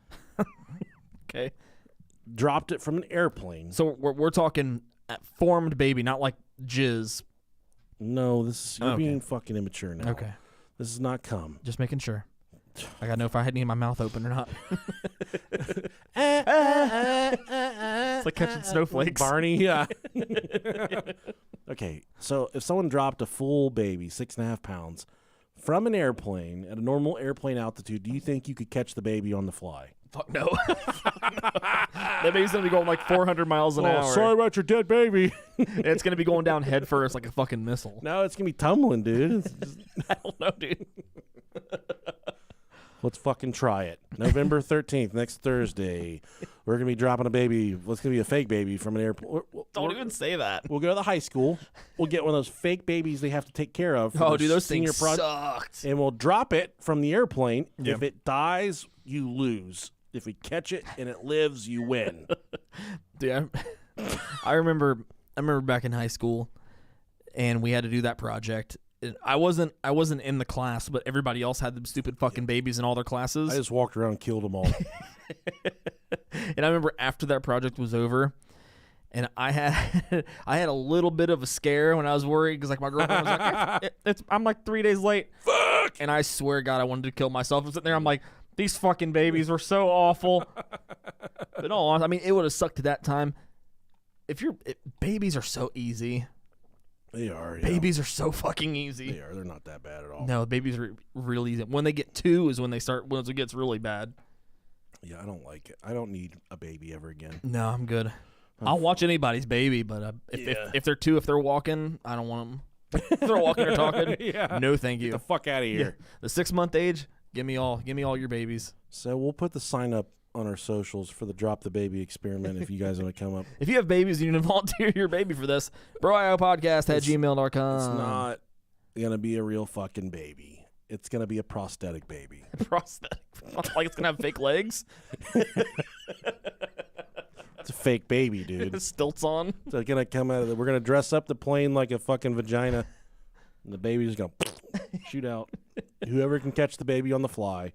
Okay. Dropped it from an airplane. So we're talking formed baby, not like jizz. No, you're Okay. being fucking immature now. Okay. This is not cum. Just making sure. I gotta know if I had any in my mouth open or not. It's like catching snowflakes. Barney, yeah. Okay, so if someone dropped a full baby, 6.5 pounds, from an airplane at a normal airplane altitude, do you think you could catch the baby on the fly? Fuck no. That baby's gonna be going like 400 miles an hour. Sorry about your dead baby. And it's gonna be going down head first like a fucking missile. No, it's going to be tumbling, dude. It's just, I don't know, dude. let's fucking try it. November 13th, next Thursday. We're going to be dropping a baby. What's going to be a fake baby from an airport. Don't even say that. We'll go to the high school. We'll get one of those fake babies they have to take care of. For Oh, their dude, those senior things sucked. And we'll drop it from the airplane. Yeah. If it dies, you lose. If we catch it and it lives, you win. Dude, I remember back in high school, and we had to do that project. And I wasn't in the class, but everybody else had them stupid fucking babies in all their classes. I just walked around and killed them all. And I remember after that project was over, and I had a little bit of a scare when I was worried because like my girlfriend was like, I'm like 3 days late. Fuck! And I swear to God, I wanted to kill myself. I'm sitting there, I'm like, these fucking babies were so awful. But no, I mean, it would have sucked at that time. Babies are so easy. They are. Yeah. Babies are so fucking easy. They are. They're not that bad at all. No, babies are really easy. When they get 2 is when it gets really bad. Yeah, I don't like it. I don't need a baby ever again. No, I'm good. I'll watch anybody's baby, but if they're 2, if they're walking, I don't want them. If they're walking or talking, Yeah. no thank you. Get the fuck out of here. The 6-month age, give me all your babies. So we'll put the sign up on our socials for the Drop the Baby experiment if you guys want to come up. If you have babies and you need to volunteer your baby for this, brohiopodcast@gmail.com. It's not going to be a real fucking baby. It's going to be a prosthetic baby. Prosthetic. Like it's going to have fake legs. It's a fake baby, dude. Stilts on. So it's going to come out of we're going to dress up the plane like a fucking vagina. And the baby's going to shoot out. Whoever can catch the baby on the fly.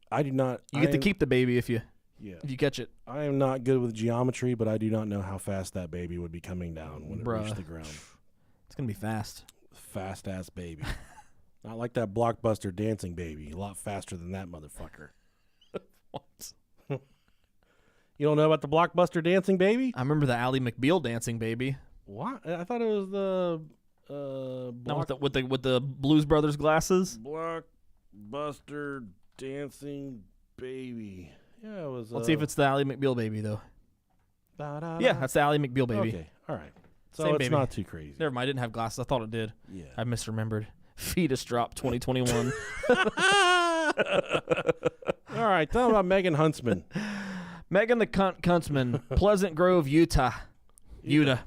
I do not. You get to keep the baby if you catch it. I am not good with geometry, but I do not know how fast that baby would be coming down when it reached the ground. It's going to be fast. Fast ass baby. Not like that Blockbuster dancing baby. A lot faster than that motherfucker. What? You don't know about the Blockbuster dancing baby? I remember the Ally McBeal dancing baby. What? I thought it was the Not with the Blues Brothers glasses. Blockbuster dancing baby. Yeah, it was. Let's see if it's the Ally McBeal baby though. Da-da-da. Yeah, that's the Ally McBeal baby. Okay, all right. So Same it's baby. not too crazy. Never mind. I didn't have glasses. I thought it did. Yeah. I misremembered. Fetus drop 2021. All right, tell me about Megan Huntsman. Megan the Huntsman, Pleasant Grove, Utah. Utah.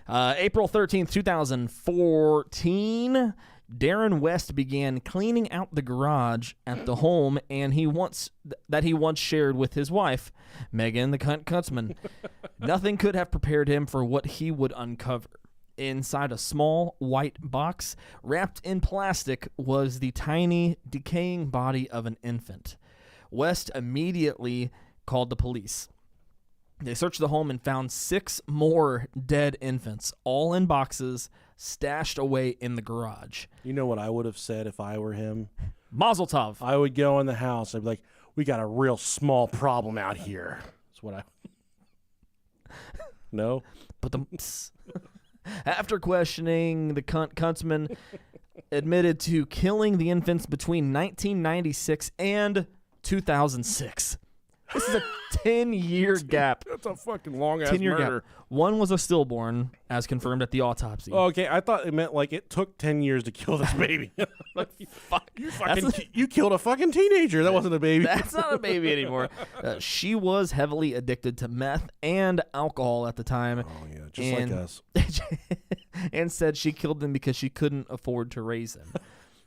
April 13th, 2014, Darren West began cleaning out the garage at the home and he once shared with his wife, Megan the Huntsman. Nothing could have prepared him for what he would uncover. Inside a small white box wrapped in plastic was the tiny, decaying body of an infant. West immediately called the police. They searched the home and found 6 more dead infants, all in boxes, stashed away in the garage. You know what I would have said if I were him? Mazel tov. I would go in the house. I'd be like, we got a real small problem out here. That's what I... No? But the... After questioning, the Huntsman admitted to killing the infants between 1996 and 2006. This is a 10-year gap. That's a fucking long-ass 10-year murder. gap. One was a stillborn, as confirmed at the autopsy. Okay, I thought it meant like it took 10 years to kill this baby. Like, fuck. You killed a fucking teenager. That wasn't a baby. That's not a baby anymore. She was heavily addicted to meth and alcohol at the time. Oh, yeah, just like us. And said she killed them because she couldn't afford to raise them.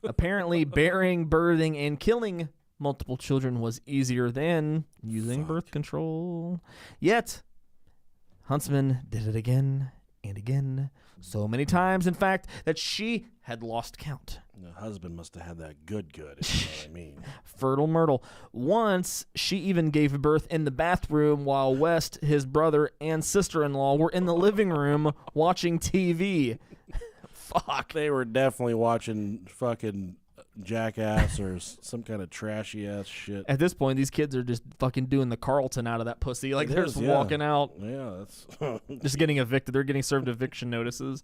Apparently, bearing, birthing, and killing multiple children was easier than using birth control. Yet, Huntsman did it again and again, so many times, in fact, that she had lost count. The husband must have had that good, if you know what I mean. Fertile Myrtle. Once, she even gave birth in the bathroom while West, his brother, and sister-in-law were in the living room watching TV. Fuck. They were definitely watching fucking Jackass or some kind of trashy ass shit. At this point, these kids are just fucking doing the Carlton out of that pussy. Like, they're just walking out. Yeah, that's Just getting evicted. They're getting served eviction notices.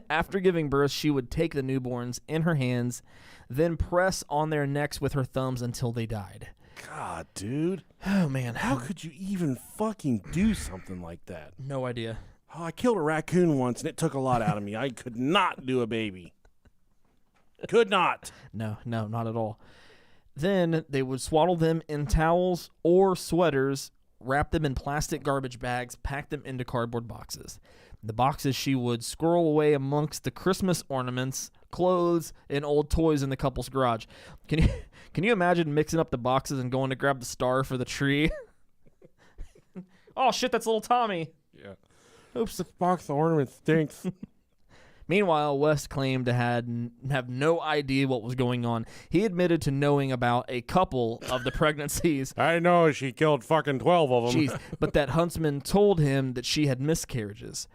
After giving birth, she would take the newborns in her hands, then press on their necks with her thumbs until they died. God, dude. Oh, man. How could you even fucking do something like that? No idea. Oh, I killed a raccoon once, and it took a lot out of me. I could not do a baby. Could not. No, not at all. Then they would swaddle them in towels or sweaters, wrap them in plastic garbage bags, pack them into cardboard boxes. The boxes she would squirrel away amongst the Christmas ornaments, clothes, and old toys in the couple's garage. Can you imagine mixing up the boxes and going to grab the star for the tree? Oh shit, that's little Tommy. Yeah. Oops, the box of ornaments stinks. Meanwhile, West claimed to have no idea what was going on. He admitted to knowing about a couple of the pregnancies. I know she killed fucking 12 of them. Jeez, but that Huntsman told him that she had miscarriages.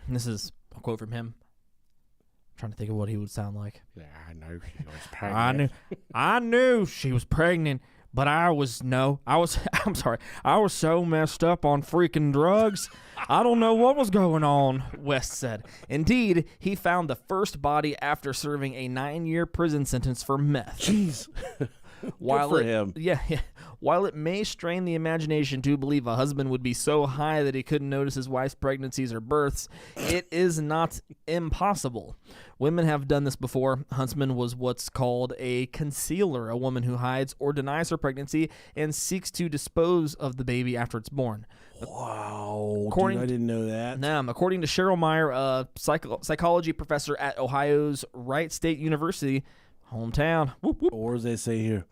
And this is a quote from him. I'm trying to think of what he would sound like. Yeah, I know she was pregnant. I knew she was pregnant, but I was so messed up on freaking drugs. I don't know what was going on, West said. Indeed, he found the first body after serving a 9-year prison sentence for meth. Jeez. While Good for him. Yeah. While it may strain the imagination to believe a husband would be so high that he couldn't notice his wife's pregnancies or births, it is not impossible. Women have done this before. Huntsman was what's called a concealer, a woman who hides or denies her pregnancy and seeks to dispose of the baby after it's born. Wow, dude, I didn't know that. According to Cheryl Meyer, a psychology professor at Ohio's Wright State University, hometown. Whoop, whoop. Or as they say here,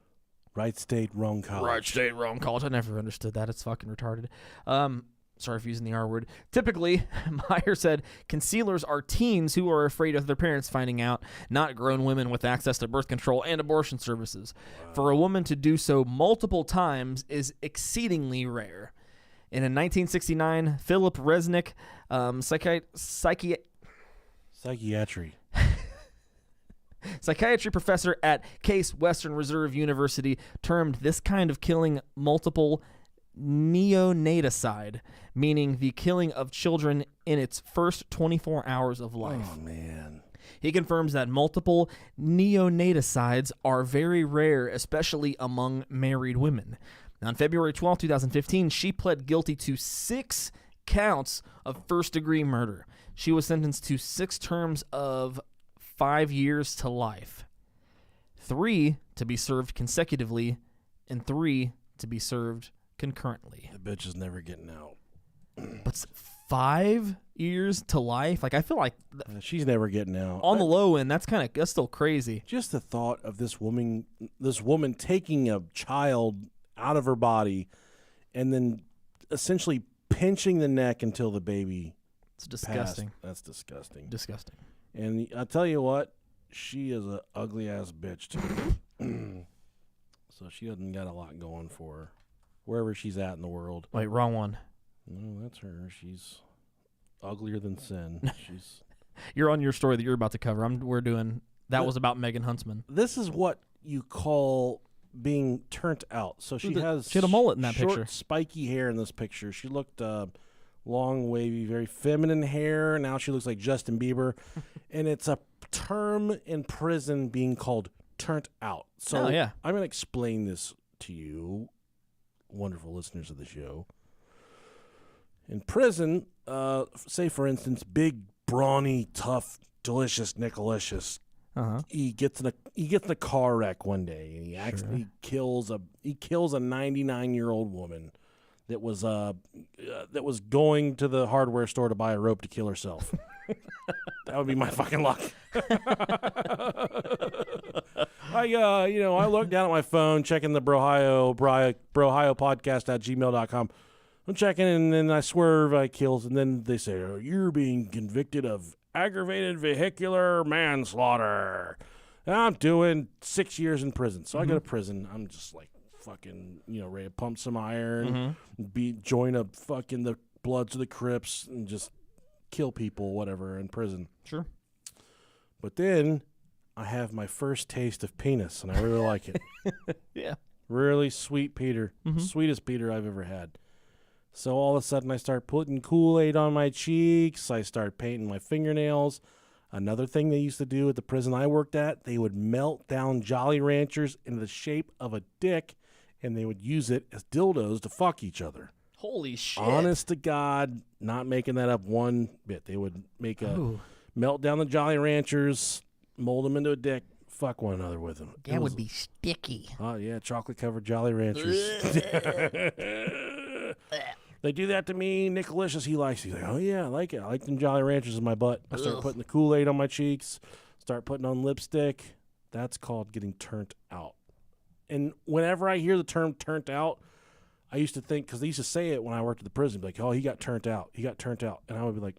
right state, wrong college. Right state, wrong college. I never understood that. It's fucking retarded. Sorry for using the R word. Typically, Meyer said, concealers are teens who are afraid of their parents finding out, not grown women with access to birth control and abortion services. Wow. For a woman to do so multiple times is exceedingly rare. And in 1969, Philip Resnick, psychiatry professor at Case Western Reserve University, termed this kind of killing multiple neonaticide, meaning the killing of children in its first 24 hours of life. Oh, man. He confirms that multiple neonaticides are very rare, especially among married women. On February 12, 2015, she pled guilty to 6 counts of first-degree murder. She was sentenced to 6 terms of 5 years to life, 3 to be served consecutively, and 3 to be served concurrently. The bitch is never getting out. But 5 years to life? Like, I feel like She's never getting out. on the low end, that's still crazy. Just the thought of this woman taking a child out of her body and then essentially pinching the neck until the baby It's disgusting. passed. That's disgusting. Disgusting. And I tell you what, she is a ugly ass bitch too. So she doesn't got a lot going for her, wherever she's at in the world. Wait, wrong one. No, that's her. She's uglier than sin. She's. You're on your story that you're about to cover. That was about Megan Huntsman. This is what you call being turned out. So she She has had a mullet in that short, picture. spiky hair in this picture. She looked long, wavy, very feminine hair. Now she looks like Justin Bieber, and it's a term in prison being called turned out. So Oh, yeah. I'm going to explain this to you, wonderful listeners of the show. In prison, say for instance, big, brawny, tough, delicious Nicolicious. Uh-huh. He gets in a car wreck one day, and he kills a 99-year-old woman that was going to the hardware store to buy a rope to kill herself. That would be my fucking luck. I look down at my phone, checking the Brohio podcast at gmail.com. I'm checking, and then I swerve, I kills, and then they say, "Oh, you're being convicted of aggravated vehicular manslaughter." And I'm doing 6 years in prison. So I go to prison. I'm just like fucking, ready to pump some iron, join a fucking the Bloods of the Crips, and just kill people, whatever, in prison. Sure. But then I have my first taste of penis, and I really like it. Yeah. Really sweet Peter. Sweetest Peter I've ever had. So all of a sudden I start putting Kool-Aid on my cheeks. I start painting my fingernails. Another thing they used to do at the prison I worked at, they would melt down Jolly Ranchers into the shape of a dick, and they would use it as dildos to fuck each other. Holy shit. Honest to God, not making that up one bit. They would melt down the Jolly Ranchers, mold them into a dick, fuck one another with them. That would be sticky. Oh, yeah, chocolate-covered Jolly Ranchers. They do that to me. Nicolicious, he likes it. He's like, oh, yeah, I like it. I like them Jolly Ranchers in my butt. I start putting the Kool-Aid on my cheeks, start putting on lipstick. That's called getting turned out. And whenever I hear the term turned out, I used to think, because they used to say it when I worked at the prison, like, oh, he got turned out. He got turned out. And I would be like,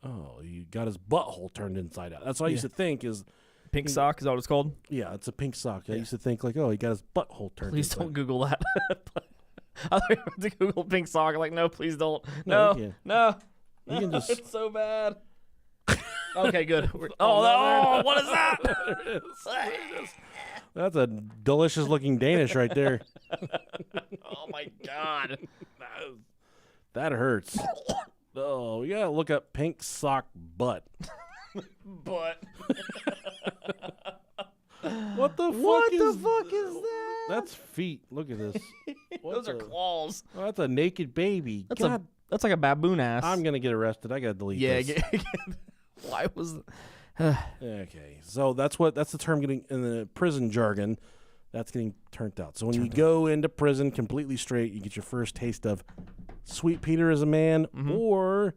oh, he got his butthole turned inside out. That's what I used to think is. Pink sock, is that what it's called? Yeah, it's a pink sock. I used to think, like, oh, he got his butthole turned Please inside. don't Google that. I thought you were going to Google pink sock. I'm like, no, please don't. No, No, you can't. no. You can just. It's so bad. Okay, good. What is that? That's a delicious looking Danish right there. Oh, my God. That hurts. Oh, we gotta look up pink sock butt. But What the fuck is that? That's feet. Look at this. Those are claws. Oh, that's a naked baby. God, That's like a baboon ass. I'm gonna get arrested. I gotta delete Yeah. this. Why was? Okay, so that's the term getting in the prison jargon. That's getting turned out. So when you go into prison completely straight, you get your first taste of sweet Peter as a man, or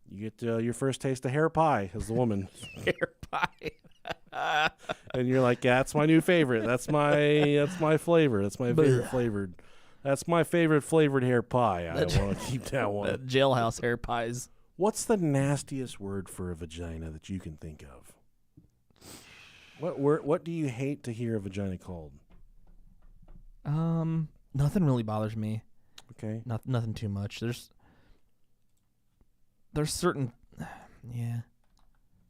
you get your first taste of hair pie as the woman. Hair pie. And you're like, yeah, that's my new favorite. That's my flavor. That's my favorite flavored. That's my favorite flavored hair pie. I want to keep that one. Jailhouse hair pies. What's the nastiest word for a vagina that you can think of? What do you hate to hear a vagina called? Nothing really bothers me. Okay. Nothing too much. There's certain, yeah.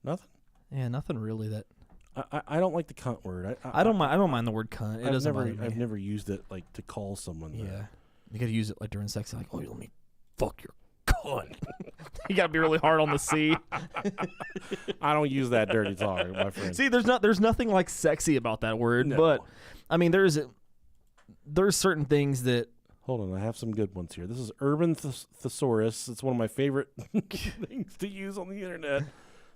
Nothing? Yeah, nothing really that. I don't like the cunt word. I don't mind the word cunt. It doesn't bother me. I've never used it like to call someone. Yeah. You gotta use it like during sex, like, oh, let me fuck your cunt. You gotta be really hard on the C. I don't use that dirty talk, my friend. See, there's nothing like sexy about that word, No. but I mean, there's certain things that. Hold on, I have some good ones here. This is Urban Thesaurus. It's one of my favorite things to use on the internet.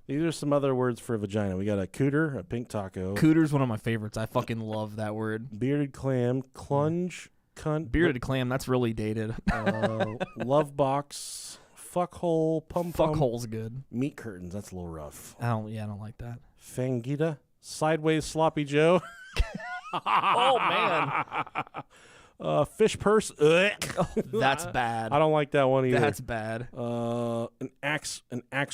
These are some other words for vagina. We got a cooter, a pink taco, Cooter's one of my favorites. I fucking love that word. bearded clam, clunge, cunt, Bearded clam, that's really dated. love box, fuckhole, pum pum, Fuckhole's good. meat curtains. That's a little rough. I don't like that. Fangita, sideways sloppy Joe. Oh man, Fish purse. that's bad. I don't like that one either. That's bad. An axe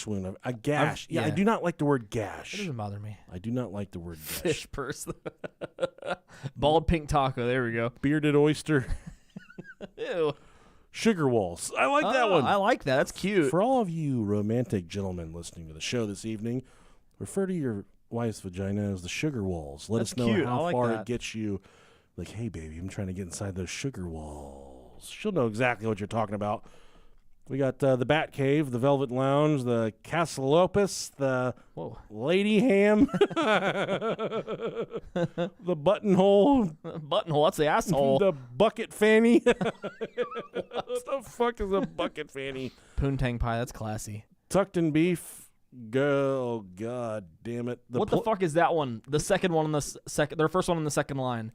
wound, a gash. Yeah, I yeah. do not like the word It gash. doesn't bother me. I do not like the word gash. Fish purse. Bald pink taco. There we go. Bearded oyster. Ew. Sugar walls. I like that one. I like that. That's cute. For all of you romantic gentlemen listening to the show this evening, refer to your wife's vagina as the sugar walls. Let That's us know cute. I how like far that. it gets you. Like, hey, baby, I'm trying to get inside those sugar walls. She'll know exactly what you're talking about. We got the Bat Cave, the Velvet Lounge, the Castle Opus, the Whoa. Lady Ham, the Buttonhole, Buttonhole. That's the asshole. the Bucket Fanny. What the fuck is a bucket fanny? Poontang pie. That's classy. Tucked in beef. Girl, god damn it. What the fuck is that one? The second one on the second. Their first one on the second line.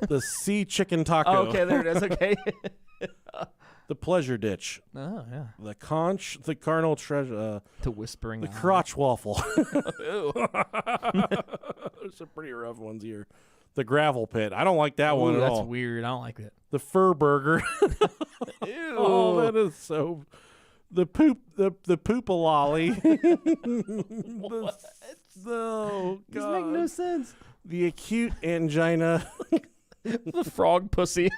The sea chicken taco. Oh, okay, there it is. Okay. The pleasure ditch. Oh yeah. The conch. The carnal treasure. The whispering. The eye. crotch waffle. Ew. There's some pretty rough ones here. The gravel pit. I don't like that one Ooh, at that's all. weird. I don't like it. The fur burger. Ew. Oh, that is so. The poop. The poopalolly. What? Oh These god. make no sense. The acute angina. The frog pussy.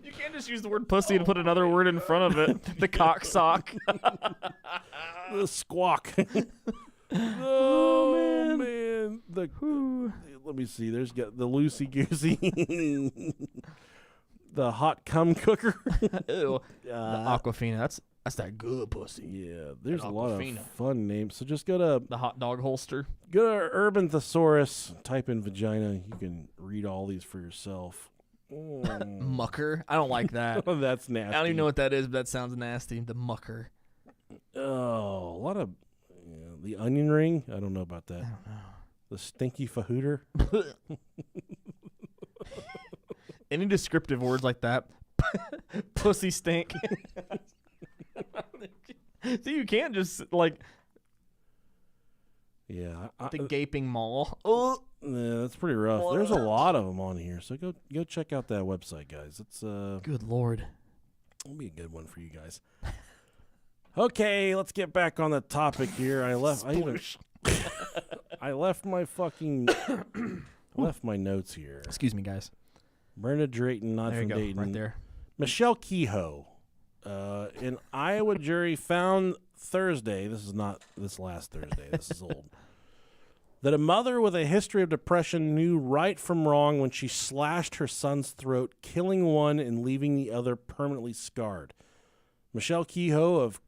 You can't just use the word pussy and put another word in front of it. The cock sock. The squawk. Oh man. The let me see. There's got the loosey goosey. The hot cum cooker. Ew. The Aquafina. That's that good pussy. Yeah, there's a lot Aquafina. of fun names. So just go to The hot dog holster. Urban Thesaurus, type in vagina. You can read all these for yourself. Mucker. I don't like that. That's nasty. I don't even know what that is, but that sounds nasty. The mucker. Oh, a lot of the onion ring. I don't know about that. I don't know. The stinky fahooter. Any descriptive words like that? Pussy stink. See, you can't just like Yeah, the gaping maw. Oh, yeah, that's pretty rough. There's a lot of them on here, so go check out that website, guys. It's good lord. it'll be a good one for you guys. Okay, let's get back on the topic here. I left my fucking left my notes here. Excuse me, guys. Brenda Drayton, not There you from go, Dayton. right there. Michelle Kehoe, an Iowa jury found Thursday. This is not this last Thursday. This is old. That a mother with a history of depression knew right from wrong when she slashed her son's throat, killing one and leaving the other permanently scarred. Michelle Kehoe of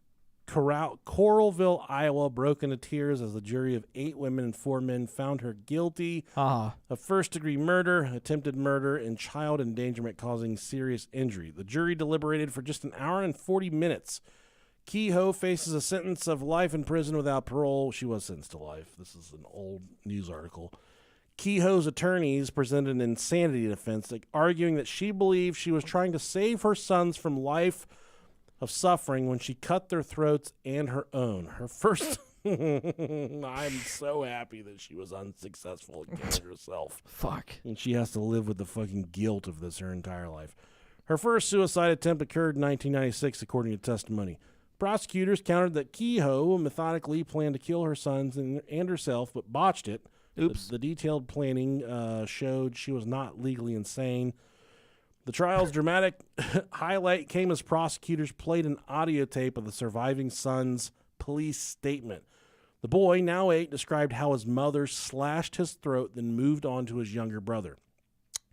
Coralville, Iowa, broke into tears as the jury of 8 women and 4 men found her guilty Ah, of first-degree murder, attempted murder, and child endangerment causing serious injury. The jury deliberated for just an hour and 40 minutes. Kehoe faces a sentence of life in prison without parole. She was sentenced to life. This is an old news article. Kehoe's attorneys presented an insanity defense, arguing that she believed she was trying to save her sons from life of suffering when she cut their throats and her own. Her first... I'm so happy that she was unsuccessful at killing herself. fuck. And she has to live with the fucking guilt of this her entire life. Her first suicide attempt occurred in 1996, according to testimony. Prosecutors countered that Kehoe methodically planned to kill her sons and herself, but botched it. Oops. The detailed planning showed she was not legally insane. The trial's dramatic highlight came as prosecutors played an audio tape of the surviving son's police statement. The boy, now 8, described how his mother slashed his throat, then moved on to his younger brother.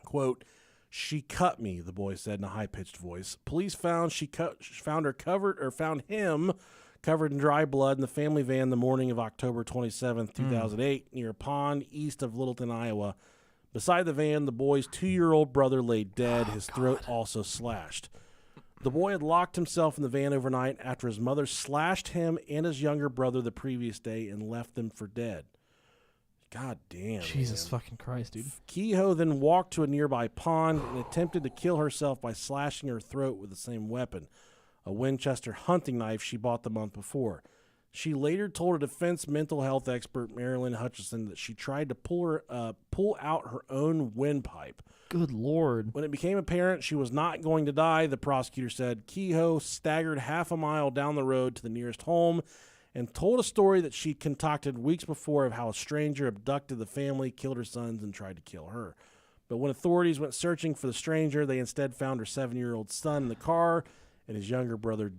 Quote, She cut me, the boy said in a high-pitched voice. Police found found him covered in dry blood in the family van the morning of October 27th, 2008, near a pond east of Littleton, Iowa. Beside the van, the boy's 2-year-old brother lay dead, his throat also slashed. The boy had locked himself in the van overnight after his mother slashed him and his younger brother the previous day and left them for dead. God damn. Jesus man. fucking Christ, dude. Kehoe then walked to a nearby pond and attempted to kill herself by slashing her throat with the same weapon, a Winchester hunting knife she bought the month before. She later told a defense mental health expert, Marilyn Hutchison, that she tried to pull out her own windpipe. Good Lord. When it became apparent she was not going to die, the prosecutor said Kehoe staggered half a mile down the road to the nearest home and told a story that she concocted weeks before of how a stranger abducted the family, killed her sons, and tried to kill her. But when authorities went searching for the stranger, they instead found her 7-year-old son in the car and his younger brother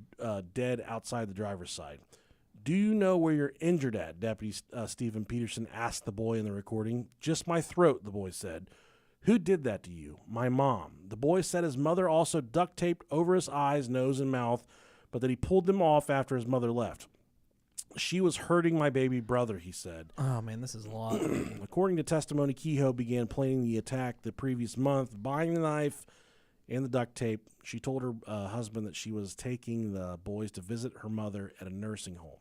dead outside the driver's side. Do you know where you're injured at? Deputy Stephen Peterson asked the boy in the recording. Just my throat, the boy said. Who did that to you? My mom. The boy said his mother also duct taped over his eyes, nose, and mouth, but that he pulled them off after his mother left. She was hurting my baby brother, he said. Oh, man, this is a lot. According to testimony, Kehoe began planning the attack the previous month, buying the knife and the duct tape. She told her husband that she was taking the boys to visit her mother at a nursing home.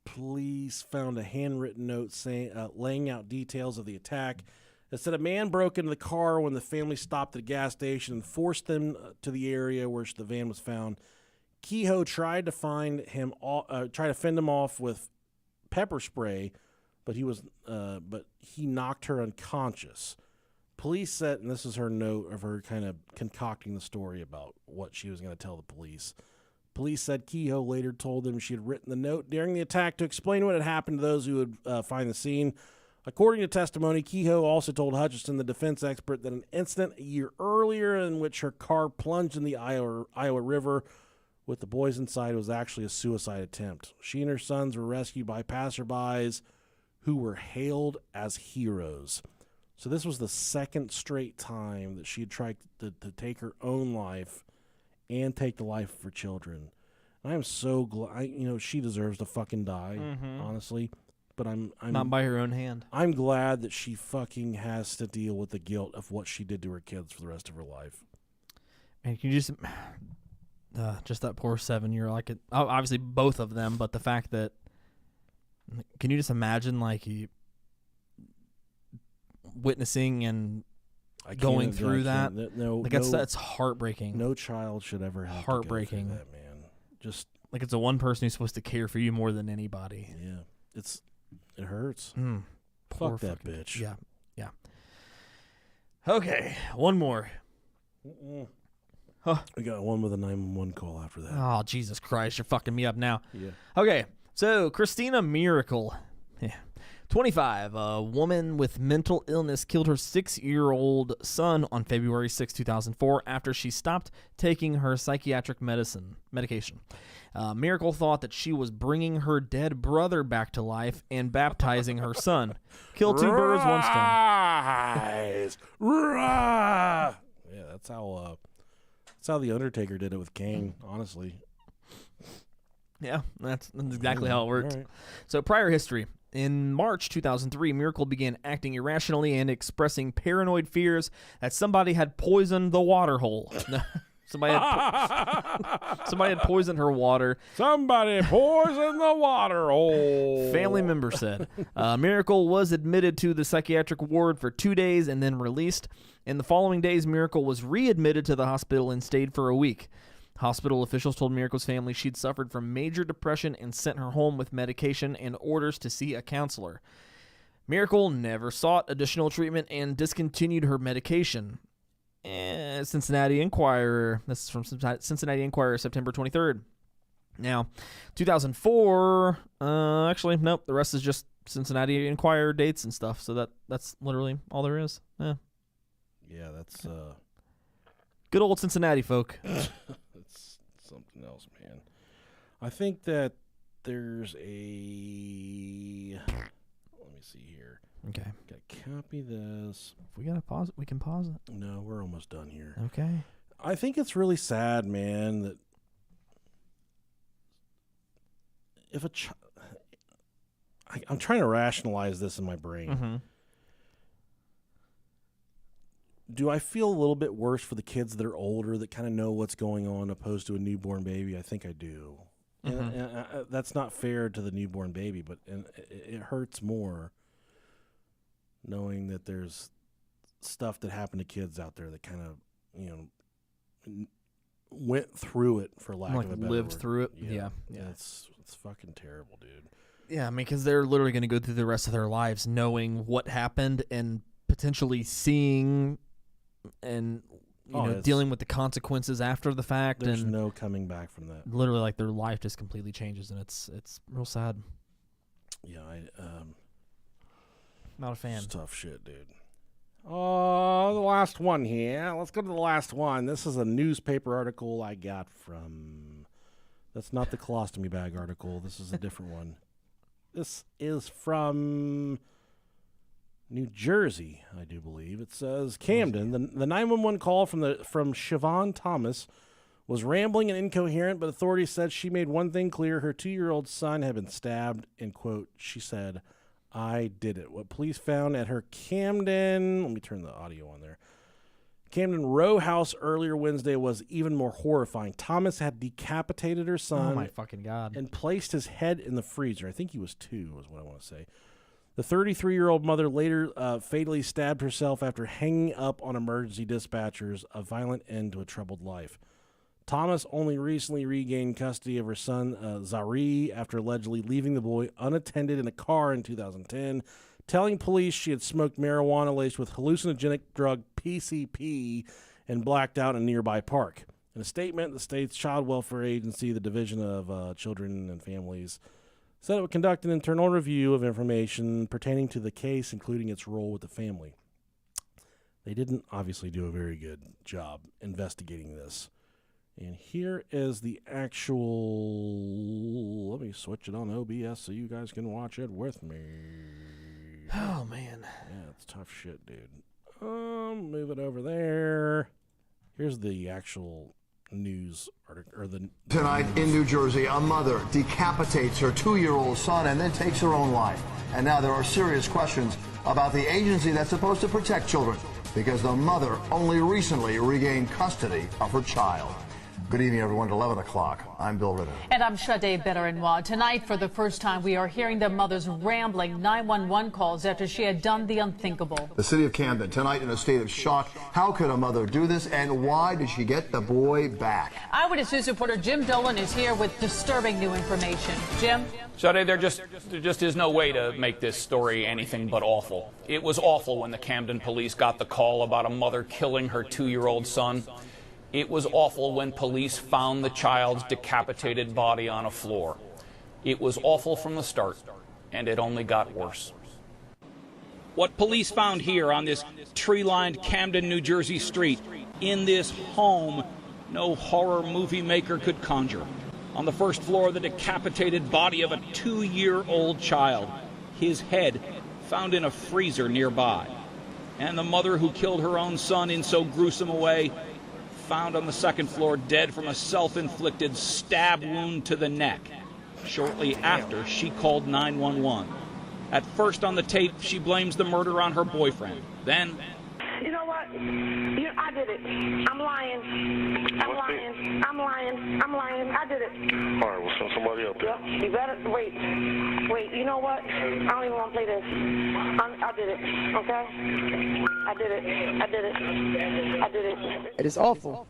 Police found a handwritten note saying, laying out details of the attack. It said a man broke into the car when the family stopped at a gas station and forced them to the area where the van was found. Kehoe tried to fend him off with pepper spray, but he knocked her unconscious. Police said, and this is her note of her kind of concocting the story about what she was going to tell the police. Police said Kehoe later told them she had written the note during the attack to explain what had happened to those who would find the scene. According to testimony, Kehoe also told Hutchison, the defense expert, that an incident a year earlier in which her car plunged in the Iowa River with the boys inside was actually a suicide attempt. She and her sons were rescued by passerbys who were hailed as heroes. So this was the second straight time that she had tried to take her own life and take the life of her children. And I am so glad, she deserves to fucking die, honestly. But I'm not by her own hand. I'm glad that she fucking has to deal with the guilt of what she did to her kids for the rest of her life. And can you just that poor 7-year-old, like obviously both of them, but the fact that, can you just imagine witnessing and going through that? That's heartbreartbreaking. No child should ever have heartbreaking. To go through that, man. Just like it's the one person who's supposed to care for you more than anybody. Yeah, it hurts. Poor Fuck that bitch. Yeah. Okay, one more. Huh. We got one with a 911 call after that. Oh, Jesus Christ, you're fucking me up now. Yeah. Okay, so Christina Miracle, 25, a woman with mental illness killed her 6-year-old son on February 6, 2004 after she stopped taking her psychiatric medication. Miracle thought that she was bringing her dead brother back to life and baptizing her son. Kill 2 birds, 1 stone. Yeah, that's how the Undertaker did it with Kane, honestly. Yeah, that's exactly how it worked. Right. So prior history. In March 2003, Miracle began acting irrationally and expressing paranoid fears that somebody had poisoned the water hole. Somebody had poisoned her water. Somebody poisoned the water hole. Family member said. Miracle was admitted to the psychiatric ward for 2 days and then released. In the following days, Miracle was readmitted to the hospital and stayed for a week. Hospital officials told Miracle's family she'd suffered from major depression and sent her home with medication and orders to see a counselor. Miracle never sought additional treatment and discontinued her medication. Cincinnati Enquirer. This is from Cincinnati Enquirer, September 23rd. Now, 2004. Actually, nope. The rest is just Cincinnati Enquirer dates and stuff. So that's literally all there is. Yeah. Yeah, that's good old Cincinnati folk. That's something else, man. I think that there's a. Let me see here. Okay. Gotta copy this. If we gotta pause it, we can pause it. No, we're almost done here. Okay. I think it's really sad, man, that if a I'm trying to rationalize this in my brain. Mm-hmm. Do I feel a little bit worse for the kids that are older that kind of know what's going on opposed to a newborn baby? I think I do. Mm-hmm. And that's not fair to the newborn baby, but it hurts more knowing that there's stuff that happened to kids out there that kind of, went through it, for lack of a better lived word. through it. Yeah. Yeah. It's fucking terrible, dude. Yeah, I mean, because they're literally going to go through the rest of their lives knowing what happened and potentially seeing and dealing with the consequences after the fact. There's and no coming back from that. literally, like, their life just completely changes, and it's real sad. Yeah, Not a fan. it's tough shit, dude. Oh, the last one here. Let's go to the last one. This is a newspaper article I got from... That's not the colostomy bag article. This is a different one. This is from New Jersey, I do believe. It says, Camden, the 911 call from Siobhan Thomas was rambling and incoherent, but authorities said she made one thing clear. Her 2-year-old son had been stabbed, and, quote, she said, I did it. What police found at her Camden, let me turn the audio on there, Camden row house earlier Wednesday was even more horrifying. Thomas had decapitated her son. Oh, my fucking God. And placed his head in the freezer. I think he was 2 is what I want to say. The 33-year-old mother later fatally stabbed herself after hanging up on emergency dispatchers, a violent end to a troubled life. Thomas only recently regained custody of her son, Zari, after allegedly leaving the boy unattended in a car in 2010, telling police she had smoked marijuana laced with hallucinogenic drug PCP and blacked out in a nearby park. In a statement, the state's child welfare agency, the Division of Children and Families, said it would conduct an internal review of information pertaining to the case, including its role with the family. They didn't obviously do a very good job investigating this. And here is the actual... Let me switch it on OBS so you guys can watch it with me. Oh, man. Yeah, it's tough shit, dude. Move it over there. Here's the actual news article, or the... Tonight in New Jersey, a mother decapitates her 2-year-old son and then takes her own life. And now there are serious questions about the agency that's supposed to protect children, because the mother only recently regained custody of her child. Good evening, everyone. At 11 o'clock, I'm Bill Ritter. And I'm Sade Benarenwa. Tonight, for the first time, we are hearing the mother's rambling 911 calls after she had done the unthinkable. The city of Camden, tonight in a state of shock. How could a mother do this, and why did she get the boy back? Eyewitness News reporter Jim Dolan is here with disturbing new information. Jim? Sade, there just is no way to make this story anything but awful. It was awful when the Camden police got the call about a mother killing her 2-year-old son. It was awful when police found the child's decapitated body on a floor. It was awful from the start, and it only got worse. What police found here on this tree-lined Camden, New Jersey street, in this home no horror movie maker could conjure. On the first floor, the decapitated body of a 2-year-old child, his head found in a freezer nearby. And the mother who killed her own son in so gruesome a way, found on the second floor dead from a self-inflicted stab wound to the neck shortly after she called 911. At first on the tape, she blames the murder on her boyfriend. Then, you know what? I did it. I'm lying. I did it. All right, we'll send somebody up there. Yep. You better wait. You know what? I don't even want to play this. I did it. Okay? I did it. It is awful.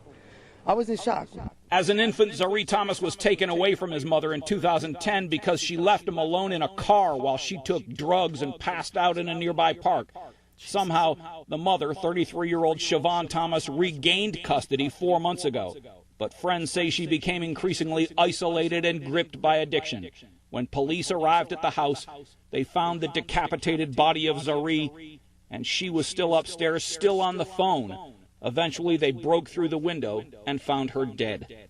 I was in shock. as an infant, Zari Thomas was taken away from his mother in 2010 because she left him alone in a car while she took drugs and passed out in a nearby park. Somehow, the mother, 33-year-old Siobhan Thomas, regained custody 4 months ago. But friends say she became increasingly isolated and gripped by addiction. When police arrived at the house, they found the decapitated body of Zari, and she was still upstairs, still on the phone. Eventually, they broke through the window and found her dead.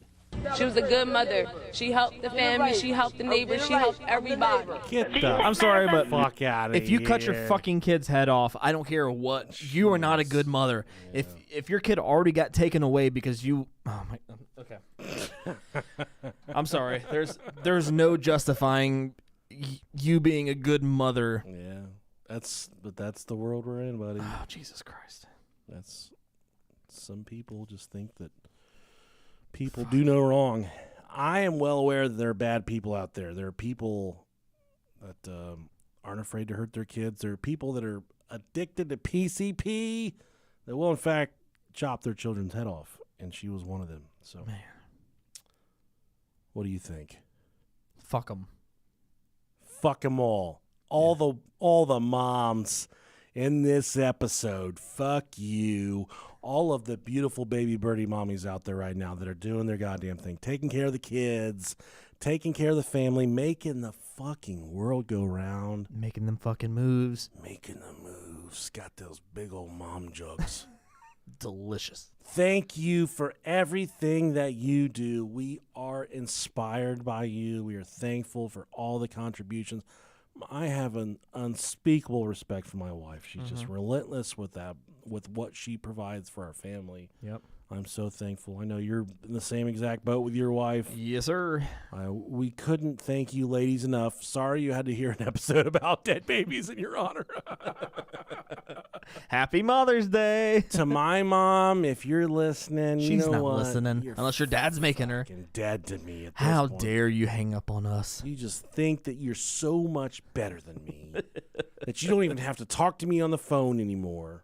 She was a good mother. She helped the family. She helped the neighbors. She helped everybody. Get the I'm sorry, but fuck out of here. if you cut your fucking kid's head off, I don't care what. You are not a good mother. Yeah. If your kid already got taken away because you, oh my, okay. I'm sorry. There's no justifying you being a good mother. Yeah, that's the world we're in, buddy. Oh, Jesus Christ. That's some people just think that people do no wrong. I am well aware that there are bad people out there. There are people that aren't afraid to hurt their kids. There are people that are addicted to PCP that will, in fact, chop their children's head off. And she was one of them. So, man, what do you think? Fuck them. Fuck them all. All the moms in this episode. Fuck you. All of the beautiful baby birdie mommies out there right now that are doing their goddamn thing, taking care of the kids, taking care of the family, making the fucking world go round. Making them fucking moves. Making the moves. Got those big old mom jugs. Delicious. Thank you for everything that you do. We are inspired by you. We are thankful for all the contributions. I have an unspeakable respect for my wife. She's just relentless with that, with what she provides for our family. Yep. I'm so thankful. I know you're in the same exact boat with your wife. Yes, sir. We couldn't thank you ladies enough. Sorry you had to hear an episode about dead babies in your honor. Happy Mother's Day. To my mom, if you're listening, She's you know not what? listening You're unless your dad's making her. fucking dead to me at this How point. dare you hang up on us? You just think that you're so much better than me that you don't even have to talk to me on the phone anymore.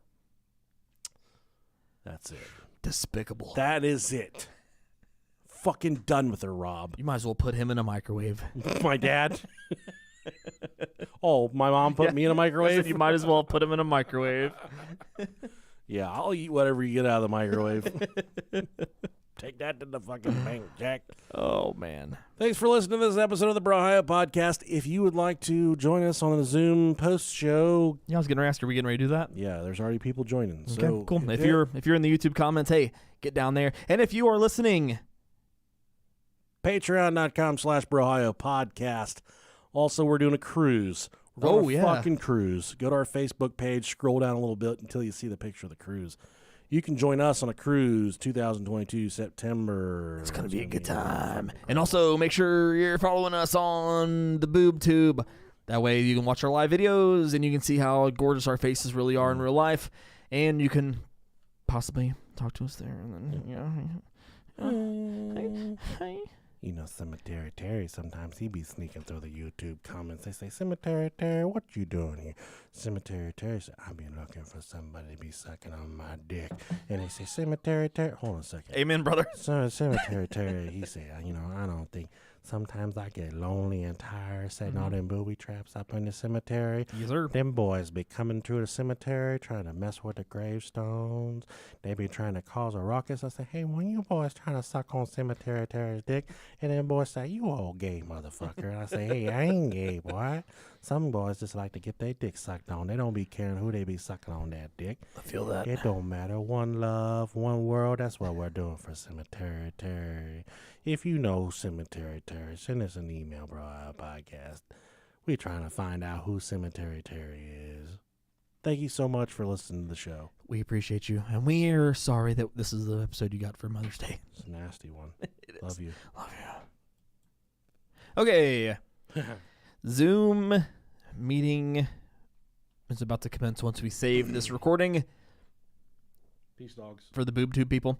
That's it. Despicable. That is it. Fucking done with her, Rob. You might as well put him in a microwave. My dad? Oh, my mom put me in a I microwave? said you might as well put him in a microwave. Yeah, I'll eat whatever you get out of the microwave. Take that to the fucking bank, Jack. Oh, man. Thanks for listening to this episode of the Brohio Podcast. If you would like to join us on the Zoom post show, Yeah, I was going to ask, are we getting ready to do that? yeah, there's already people joining. Okay, So cool. If you're in the YouTube comments, hey, get down there. And if you are listening, Patreon.com/Brohio Podcast. Also, we're doing a cruise. We're on a fucking cruise. Go to our Facebook page, scroll down a little bit until you see the picture of the cruise. You can join us on a cruise 2022 September. it's going to be a good time. And also, make sure you're following us on the Boob Tube. That way you can watch our live videos and you can see how gorgeous our faces really are in real life. And you can possibly talk to us there. And then, hey. You know, Cemetery Terry, sometimes he be sneaking through the YouTube comments. They say, Cemetery Terry, what you doing here? Cemetery Terry said, I be looking for somebody to be sucking on my dick. And they say, Cemetery Terry, hold on a second. Amen, brother. So Cemetery Terry, he said, you know, I don't think, sometimes I get lonely and tired setting all them booby traps up in the cemetery. Yes, sir. Them boys be coming through the cemetery trying to mess with the gravestones. They be trying to cause a ruckus. I say, hey, when you boys trying to suck on Cemetery Terry's dick? And then boys say, you all gay motherfucker. And I say, hey, I ain't gay, boy. Some boys just like to get their dick sucked on. They don't be caring who they be sucking on that dick. I feel that. It don't matter. One love, one world. That's what we're doing for Cemetery Terry. If you know Cemetery Terry, send us an email, Brohio Podcast. We're trying to find out who Cemetery Terry is. Thank you so much for listening to the show. We appreciate you. And we are sorry that this is the episode you got for Mother's Day. It's a nasty one. It Love is. you. Love you. Okay. Zoom meeting is about to commence once we save this recording. Peace, dogs. For the BoobTube people.